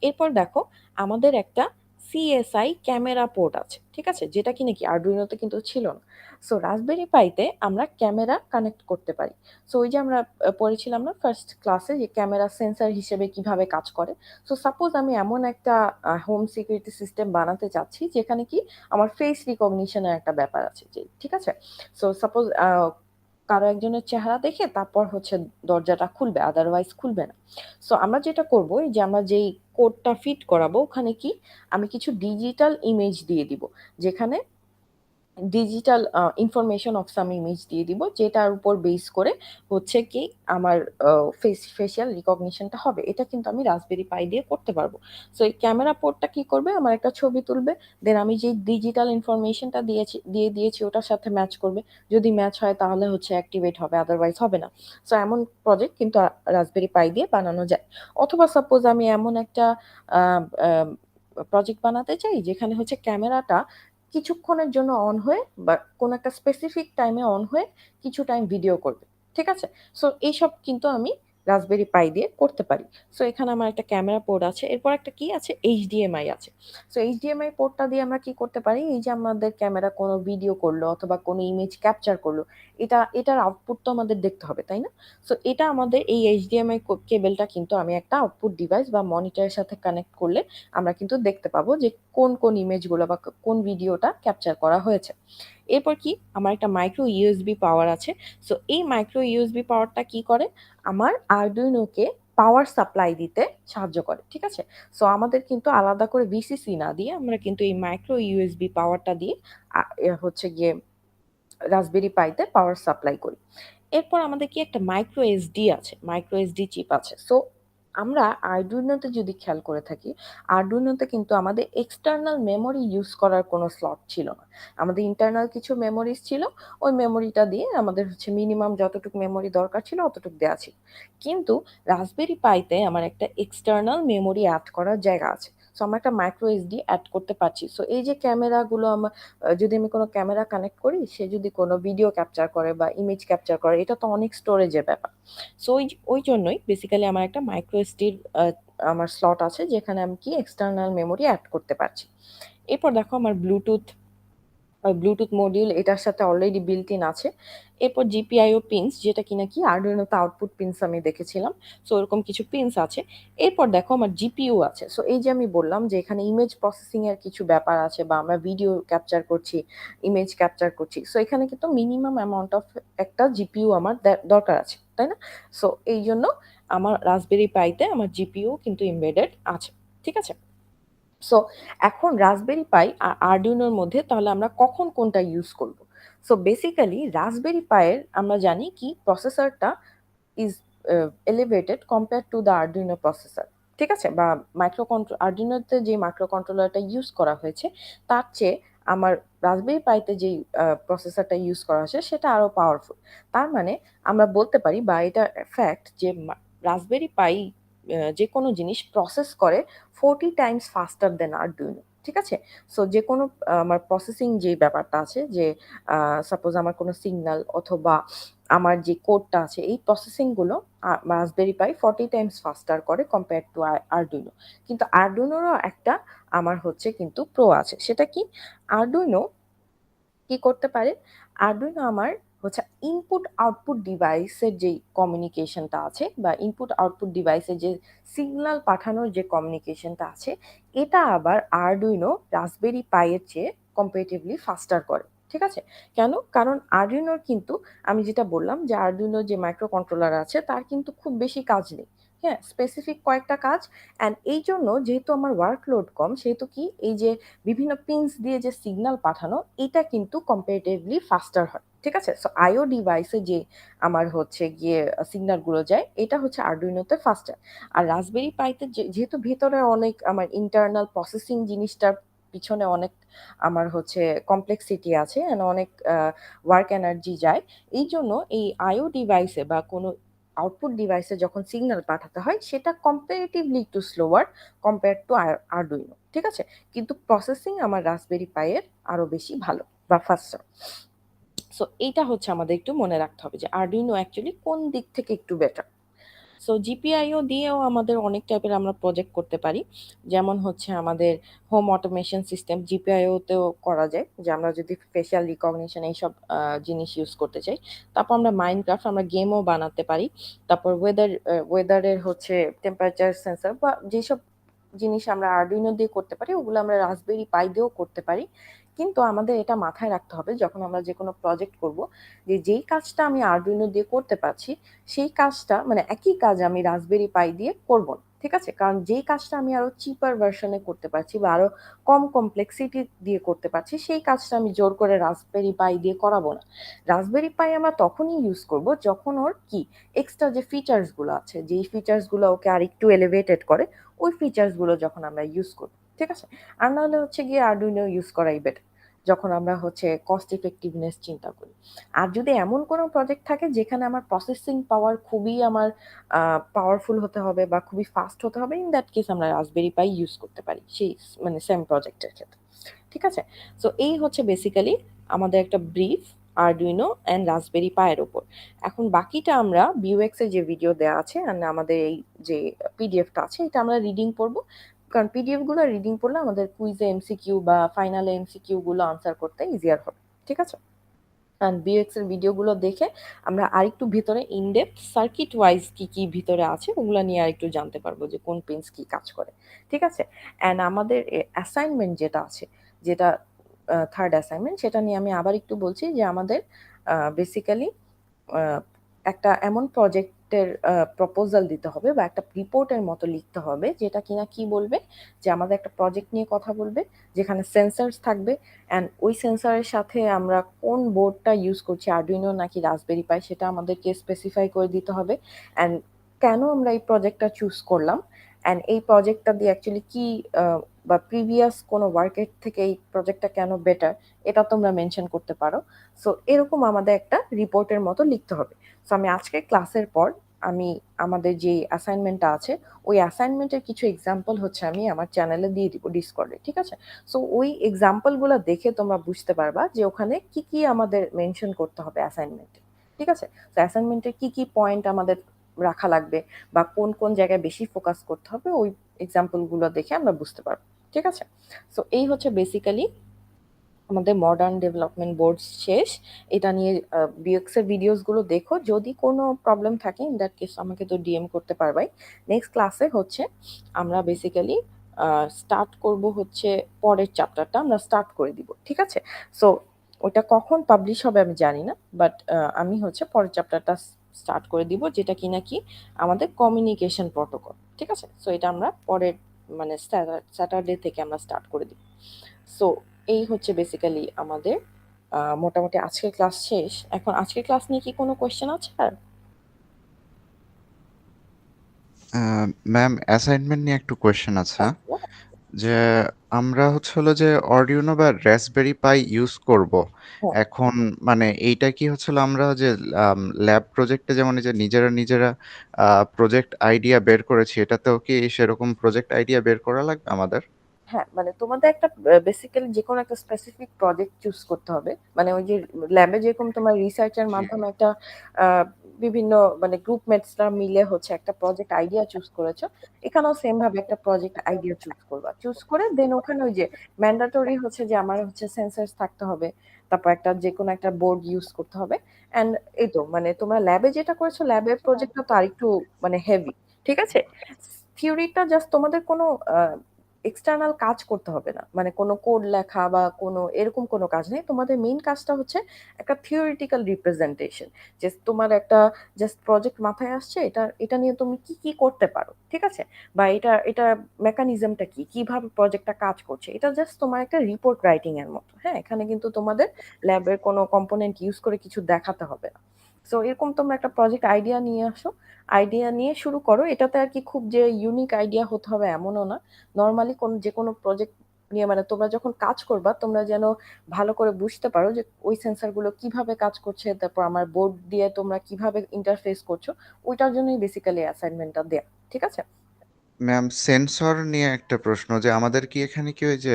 এরপর দেখো আমাদের একটা সিএসআই ক্যামেরা পোর্ট আছে। ঠিক আছে? যেটা কি নাকি আরডুইনোতে কিন্তু ছিল না। সো রাসবেরি পাইতে আমরা ক্যামেরা কানেক্ট করতে পারি। সো ওই যে আমরা পড়েছিলাম না ফার্স্ট ক্লাসে যে ক্যামেরা সেন্সর হিসেবে কিভাবে কাজ করে। সো সাপোজ আমি এমন একটা হোম সিকিউরিটি সিস্টেম বানাতে চাচ্ছি যেখানে কি আমার ফেস রিকগনিশন এর একটা ব্যাপার আছে যে ঠিক আছে? সো সাপোজ কারো একজনের চেহারা দেখে তারপর হচ্ছে দরজাটা খুলবে, আদারওয়াইজ খুলবে না। সো আমরা যেটা করব এই যে আমরা যেই কোডটা ফিট করাবো ওখানে কি আমি কিছু ডিজিটাল ইমেজ দিয়ে দিব। যেখানে digital information of some image দিয়ে দিব যেটার উপর বেস করে হচ্ছে কি আমার ফেসিয়াল রিকগনিশনটা হবে। এটা কিন্তু আমি রাসবেরি পাই দিয়ে করতে পারবো। সো এই ক্যামেরা পোর্টটা কি করবে আমার একটা ছবি তুলবে। দেন আমি যেই ডিজিটাল ইনফরমেশনটা দিয়েছি ওটার সাথে ম্যাচ করবে। যদি ম্যাচ হয় তাহলে হচ্ছে অ্যাক্টিভেট হবে আদারওয়াইজ হবে না। সো এমন প্রজেক্ট কিন্তু রাসবেরি পাই দিয়ে বানানো যায়। অথবা সাপোজ আমি এমন একটা আ আ প্রজেক্ট বানাতে চাই যেখানে হচ্ছে ক্যামেরাটা কিছুক্ষণের জন্য অন হয়ে বা কোনো একটা স্পেসিফিক টাইমে অন হয়ে কিছু টাইম ভিডিও করবে। ঠিক আছে? সো এইসব কিন্তু আমি রাসবেরি পাই দিয়ে করতে পারি। সো এখানে আমার একটা ক্যামেরা পোর্ট আছে। এরপর একটা কি আছে? HDMI আছে। সো HDMI পোর্টটা দিয়ে আমরা কি করতে পারি? এই যে আমাদের ক্যামেরা কোনো ভিডিও করলো অথবা কোনো ইমেজ ক্যাপচার করলো, এটার আউটপুট তো আমাদের দেখতে হবে, তাই না? সো এটা আমাদের এই HDMI কেবলটা কিন্তু আমি একটা আউটপুট ডিভাইস বা মনিটরের সাথে কানেক্ট করলে আমরা কিন্তু দেখতে পাবো যে কোন ইমেজগুলো বা কোন ভিডিওটা ক্যাপচার করা হয়েছে। এরপর কি আমার একটা মাইক্রো ইউএসবি পাওয়ার আছে। সো এই মাইক্রো ইউএসবি পাওয়ারটা কি করে? আমার আরডুইনোকে পাওয়ার সাপ্লাই দিতে সাহায্য করে। ঠিক আছে? সো আমাদের কিন্তু আলাদা করে VCC না দিয়ে আমরা কিন্তু এই মাইক্রো ইউএসবি পাওয়ারটা দিয়ে হচ্ছে গিয়ে রাসবেরি পাইতে পাওয়ার সাপ্লাই করি। এরপর আমাদের কি একটা মাইক্রো এসডি আছে, মাইক্রো এসডি চিপ আছে। সো আমরা আরডুইনোতে যদি খেয়াল করে থাকি, আরডুইনোতে কিন্তু আমাদের এক্সটার্নাল মেমোরি ইউজ করার কোনো স্লট ছিল না। আমাদের ইন্টারনাল কিছু মেমোরিজ ছিল, ওই মেমোরিটা দিয়ে আমাদের হচ্ছে মিনিমাম যতটুকু মেমোরি দরকার ছিল অতটুকু দেয়া ছিল। কিন্তু রাসবেরি পাইতে আমার একটা এক্সটার্নাল মেমোরি অ্যাড করার জায়গা আছে। সো আমরা একটা মাইক্রো এসডি অ্যাড করতে পারছি। সো এই যে ক্যামেরাগুলো যদি আমি কোনো ক্যামেরা কানেক্ট করি, সে যদি কোনো ভিডিও ক্যাপচার করে বা ইমেজ ক্যাপচার করে, এটা তো অনেক স্টোরেজের ব্যাপার। সো ওই জন্যই বেসিক্যালি আমার একটা মাইক্রো এসডির আমার স্লট আছে যেখানে আমি কি এক্সটার্নাল মেমোরি অ্যাড করতে পারছি। এরপর দেখো আমার ব্লুটুথ মডিউল এটার সাথে অলরেডি বিল্ট ইন আছে। এরপর জিপিআইও পিনস যেটা কিনা কি আরডুইনোতে আউটপুট পিনস আমি দেখেছিলাম। সো এরকম কিছু পিনস আছে। এরপর দেখো আমার জিপিইউ আছে। সো এই যে আমি বললাম যে এখানে ইমেজ প্রসেসিং এর কিছু ব্যাপার আছে বা আমরা ভিডিও ক্যাপচার করছি, ইমেজ ক্যাপচার করছি। সো এখানে কিন্তু মিনিমাম অ্যামাউন্ট অফ একটা জিপিইউ আমার দরকার আছে, তাই না? সো এই জন্য আমার রাসবেরি পাইতে আমার জিপিইউ কিন্তু এমবেডেড আছে। ঠিক আছে? সো এখন রাসবেরি পাই আর আরডুইনোর মধ্যে তাহলে আমরা কখন কোনটা ইউজ করব? সো বেসিক্যালি রাসবেরি পাইয়ের আমরা জানি কি প্রসেসরটা is elevated compared to the Arduino processor. ঠিক আছে? বা আরডুইনোতে যে মাইক্রো কন্ট্রোলারটা ইউজ করা হয়েছে তার চেয়ে আমার রাসবেরি পাইতে যেই প্রসেসরটা ইউজ করা হয়েছে সেটা আরো পাওয়ারফুল। তার মানে আমরা বলতে পারি বা এটা ফ্যাক্ট যে রাসবেরি পাই যেকোনো জিনিস প্রসেস করে 40 টাইমস ফাস্টার দেন আরডুইনো। ঠিক আছে? সো যেকোনো আমার প্রসেসিং যে ব্যাপারটা আছে যে সাপোজ আমার কোনো সিগন্যাল অথবা আমার যে কোডটা আছে এই প্রসেসিং গুলো রাসবেরি পাই 40 টাইমস ফাস্টার করে কম্পেয়ার টু আরডুইনো। কিন্তু আরডুইনোরও একটা আমার হচ্ছে কিন্তু প্রো আছে। সেটা কি? আরডুইনো কি করতে পারে? আরডুইনো আমার হচ্ছে ইনপুট আউটপুট ডিভাইসের যেই কমিউনিকেশনটা আছে বা ইনপুট আউটপুট ডিভাইসের যে সিগন্যাল পাঠানোর যে কমিউনিকেশনটা আছে, এটা আবার আরডুইনো রাসবেরি পাই এর চেয়ে কম্পারেটিভলি ফাস্টার করে। ঠিক আছে? কেন? কারণ আরডুইনোর কিন্তু আমি যেটা বললাম যে আরডুইনোর যে মাইক্রো কন্ট্রোলার আছে তার কিন্তু খুব বেশি কাজ নেই। হ্যাঁ? স্পেসিফিক কয়েকটা কাজ অ্যান্ড এইজন্য যেহেতু আমার ওয়ার্কলোড কম সেহেতু কি এই যে বিভিন্ন পিনস দিয়ে যে সিগন্যাল পাঠানো এটা কিন্তু কম্পারেটিভলি ফাস্টার হয়। ঠিক আছে? সো আইও ডিভাইসে যে আমার হচ্ছে গিয়ে সিগন্যালগুলো যায় এটা হচ্ছে আরডুইনোতে ফাস্টার। আর রাসবেরি পাইতে যেহেতু ভেতরে অনেক আমার ইন্টারনাল প্রসেসিং জিনিসটার পিছনে অনেক আমার হচ্ছে কমপ্লেক্সিটি আছে অ্যান্ড অনেক ওয়ার্ক এনার্জি যায়। এইজন্য এই আইও ডিভাইসে বা কোনো আউটপুট ডিভাইসে যখন সিগন্যাল পাঠাতে হয় সেটা কম্পারেটিভলি একটু স্লোয়ার কম্পেয়ার টু আরডুইনো। ঠিক আছে? কিন্তু প্রসেসিং আমার রাসবেরি পাইয়ের আরো বেশি ভালো বা ফাস্টার। সো এইটা হচ্ছে আমাদের একটু মনে রাখতে হবে যে আরডুইনো অ্যাকচুয়ালি কোন দিক থেকে একটু বেটার। সো জিপিআইও দিয়েও আমাদের অনেক টাইপের আমরা প্রজেক্ট করতে পারি। যেমন হচ্ছে আমাদের হোম অটোমেশন সিস্টেম জিপিআইওতেও করা যায়। যে আমরা যদি ফেসিয়াল রিকগনিশন এইসব জিনিস ইউজ করতে চাই। তারপর আমরা মাইনক্রাফট আমরা গেমও বানাতে পারি। তারপর ওয়েদারের হচ্ছে টেম্পারেচার সেন্সর বা যেসব জিনিস আমরা আরডুইনো দিয়ে করতে পারি ওগুলো আমরা রাসবেরি পাই দিয়েও করতে পারি। কিন্তু আমাদের এটা মাথায় রাখতে হবে যখন আমরা যেকোনো প্রজেক্ট করব যে যেই কাজটা আমি আরডুইনো দিয়ে করতে পারছি সেই কাজটা মানে একই কাজ আমি রাসবেরি পাই দিয়ে করব না। ঠিক আছে? কারণ যেই কাজটা আমি আরো চিপার ভার্সনে করতে পারছি বা আরো কম কমপ্লেক্সিটি দিয়ে করতে পারছি সেই কাজটা আমি জোর করে রাসবেরি পাই দিয়ে করাবো না। রাসবেরি পাই আমরা তখনই ইউজ করব যখন ওর কি এক্সট্রা যে ফিচার্স গুলো আছে যেই ফিচার্স গুলো ওকে আরেকটু এলিভেটেড করে ওই ফিচার্স গুলো যখন আমরা ইউজ করব। ঠিক আছে? আর নাহলে হচ্ছে গিয়ে আরডুইনো ইউজ করাই বেটার। যখন আমরা হচ্ছে কস্ট ইফেক্টিভনেস চিন্তা করি। আর যদি এমন কোনো প্রজেক্ট থাকে যেখানে আমার প্রসেসিং পাওয়ার খুবই আমার পাওয়ারফুল হতে হবে বা খুবই ফাস্ট হতে হবে, ইন দ্যাট কেস আমরা রাসবেরি পাই ইউজ করতে পারি। সেই মানে সেম প্রজেক্টের ক্ষেত্রে। ঠিক আছে? সো এই হচ্ছে বেসিক্যালি আমাদের একটা ব্রিফ আরডুইনো অ্যান্ড রাসবেরি পাইয়ের উপর। এখন বাকিটা আমরা ভিউএক্স এর যে ভিডিও দেয়া আছে অ্যান্ড আমাদের এই যে পিডিএফটা আছে এটা আমরা রিডিং পড়ব। কারণ পিডিএফ গুলো রিডিং পড়লে আমাদের কুইজে এমসিকিউ বা ফাইনালে এমসিকিউ গুলো আনসার করতে ইজিয়ার হবে। ঠিক আছে? অ্যান্ড ভিএক্স এর ভিডিওগুলো দেখে আমরা আরেকটু ভিতরে ইনডেপথ সার্কিট ওয়াইজ কি কি ভিতরে আছে ওগুলা নিয়ে আরেকটু জানতে পারবো যে কোন পিনস কি কাজ করে। ঠিক আছে? অ্যান্ড আমাদের অ্যাসাইনমেন্ট যেটা আছে যেটা থার্ড অ্যাসাইনমেন্ট সেটা নিয়ে আমি আবার একটু বলছি যে আমাদের বেসিক্যালি একটা এমন প্রজেক্ট প্রজেক্টের প্রপোজাল দিতে হবে বা একটা রিপোর্টের মতো লিখতে হবে, যেটা কিনা কি বলবে যে আমাদের একটা প্রজেক্ট নিয়ে কথা বলবে, যেখানে সেন্সরস থাকবে অ্যান্ড ওই সেন্সরের সাথে আমরা কোন বোর্ডটা ইউজ করছি, আর্ডুইনো নাকি রাসবেরি পাই, সেটা আমাদেরকে স্পেসিফাই করে দিতে হবে। অ্যান্ড কেন আমরা এই প্রজেক্টটা চুজ করলাম, অ্যান্ড এই প্রজেক্টটা দিয়ে অ্যাকচুয়ালি কি বা প্রিভিয়াস কোনো ওয়ার্কের থেকে এই প্রজেক্টটা কেন বেটার, এটা তোমরা মেনশন করতে পারো। সো এরকম আমাদের একটা রিপোর্টের মতো লিখতে হবে। সো আমি আজকে ক্লাসের পর আমি আমাদের যে অ্যাসাইনমেন্টটা আছে, ওই অ্যাসাইনমেন্টের কিছু এক্সাম্পল হচ্ছে আমি আমার চ্যানেলে দিয়ে দিব ডিসকর্ডে, ঠিক আছে? সো ওই এক্সাম্পলগুলো দেখে তোমরা বুঝতে পারবা যে ওখানে কি কি আমাদের মেনশন করতে হবে অ্যাসাইনমেন্টে, ঠিক আছে? তো অ্যাসাইনমেন্টে কি কি পয়েন্ট আমাদের রাখা লাগবে বা কোন কোন জায়গায় বেশি ফোকাস করতে হবে, ওই এক্সাম্পলগুলো দেখে আমরা বুঝতে পারবো, ঠিক আছে? সো এই হচ্ছে বেসিক্যালি আমাদের মডার্ন ডেভেলপমেন্ট বোর্ড শেষ। এটা নিয়ে বিএক্স এর ভিডিওসগুলো দেখো, যদি কোনো প্রবলেম থাকে ইন দ্যাট কেস আমাকে তো ডিএম করতে পারবাই। নেক্সট ক্লাসে হচ্ছে আমরা বেসিক্যালি স্টার্ট করব হচ্ছে পরের চ্যাপ্টারটা আমরা স্টার্ট করে দিব, ঠিক আছে? সো ওটা কখন পাবলিশ হবে আমি জানি না, বাট আমি হচ্ছে পরের চ্যাপ্টারটা স্টার্ট করে দিব, যেটা কিনা কি আমাদের কমিউনিকেশন প্রোটোকল, ঠিক আছে? সো এটা আমরা পরের মানে স্যাটারডে থেকে আমরা স্টার্ট করে দিব। সো এই হচ্ছে বেসিক্যালি আমাদের মোটামুটি আজকের ক্লাস শেষ। এখন আজকের ক্লাস নিয়ে কি কোনো কোয়েশ্চেন আছে আর? ম্যাম, অ্যাসাইনমেন্ট নিয়ে একটু কোয়েশ্চেন আছে। হ্যাঁ, বলো। যে আমরা হচ্ছে হলো যে অর্ডিনো বা রাসবেরি পাই ইউজ করব হ্যাঁ, এখন। মানে এইটা কি হচ্ছে হলো আমরা যে ল্যাব প্রজেক্টে যেমন এই যে নিজেরা নিজেরা প্রজেক্ট আইডিয়া বের করেছি, এটাতেও কি সেরকম প্রজেক্ট আইডিয়া বের করা লাগবে আমাদের? হ্যাঁ, মানে তোমাদের একটা বেসিক্যালি যেকোনো একটা স্পেসিফিক প্রজেক্ট চুজ করতে হবে। মানে ওই যে ল্যাবে যেরকম তোমার রিসার্চের জি। মাধ্যমে একটা বিভিন্ন মানে গ্রুপমেটসরা মিলে হচ্ছে একটা প্রজেক্ট আইডিয়া চুজ করেছো, এখানেও সেম ভাবে একটা প্রজেক্ট আইডিয়া চুজ করবা। চুজ করে দেন ওখানে ওই যে ম্যান্ডেটরি হচ্ছে যে আমার হচ্ছে সেন্সরস থাকতে হবে, তারপর একটা যেকোনো একটা বোর্ড ইউজ করতে হবে। অ্যান্ড এই তো মানে তোমরা ল্যাবে যেটা করেছো, ল্যাবের প্রজেক্টটা তো আরেকটু মানে হেভি, ঠিক আছে? থিওরিটা জাস্ট তোমাদের কোনো এক্সটার্নাল কাজ করতে হবে না। মানে কোনো কোড লেখা বা কোনো এরকম কোনো কাজ নেই। তোমাদের মেইন কাজটা হচ্ছে একটা থিওরিটিক্যাল রিপ্রেজেন্টেশন। যে তোমার একটা জাস্ট প্রজেক্ট মাথায় আসছে, এটা নিয়ে তুমি কি করতে পারো, ঠিক আছে? বা এটা মেকানিজমটা কি? কিভাবে প্রজেক্টটা কাজ করছে? এটা জাস্ট তোমার একটা রিপোর্ট রাইটিং এর মতো। হ্যাঁ? এখানে কিন্তু তোমাদের ল্যাবের কোনো কম্পোনেন্ট ইউজ করে কিছু দেখাতে হবে না। সো এরকম তোমরা একটা প্রজেক্ট আইডিয়া নিয়ে আসো। আইডিয়া নিয়ে শুরু করো। এটাতে আর কি খুব যে ইউনিক আইডিয়া হতে হবে এমনও না। নরমালি যেকোনো প্রজেক্ট নিয়ে মানে তোমরা যখন কাজ করবা তোমরা যেন ভালো করে বুঝতে পারো যে ওই সেন্সর গুলো কিভাবে কাজ করছে, তারপর আমার বোর্ড দিয়ে তোমরা কিভাবে ইন্টারফেস করছো, ওইটার জন্যই বেসিক্যালি অ্যাসাইনমেন্টটা দেয়া, ঠিক আছে? ম্যাম, সেন্সর নিয়ে একটা প্রশ্ন, যে আমাদের কি এখানে কি ওই যে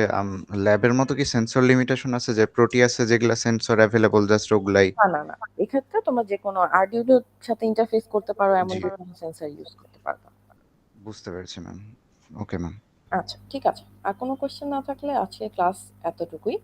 ল্যাবের মতো কি সেন্সর লিমিটেশন আছে, যে প্রোটিয়াসে যেগুলা সেন্সর অ্যাভেলেবল জাস্ট ওগুলাই? না না না, এক্ষেত্রে তোমরা যে কোনো আর্ডিনোর সাথে ইন্টারফেস করতে পারো এমন জি, যে কোনো সেন্সর ইউজ করতে পারবা। বুঝতে পেরেছি ম্যাম। Okay ma'am. আচ্ছা, ঠিক আছে। আর কোনো কোয়েশ্চেন না থাকলে আজকে ক্লাস এতটুকুই।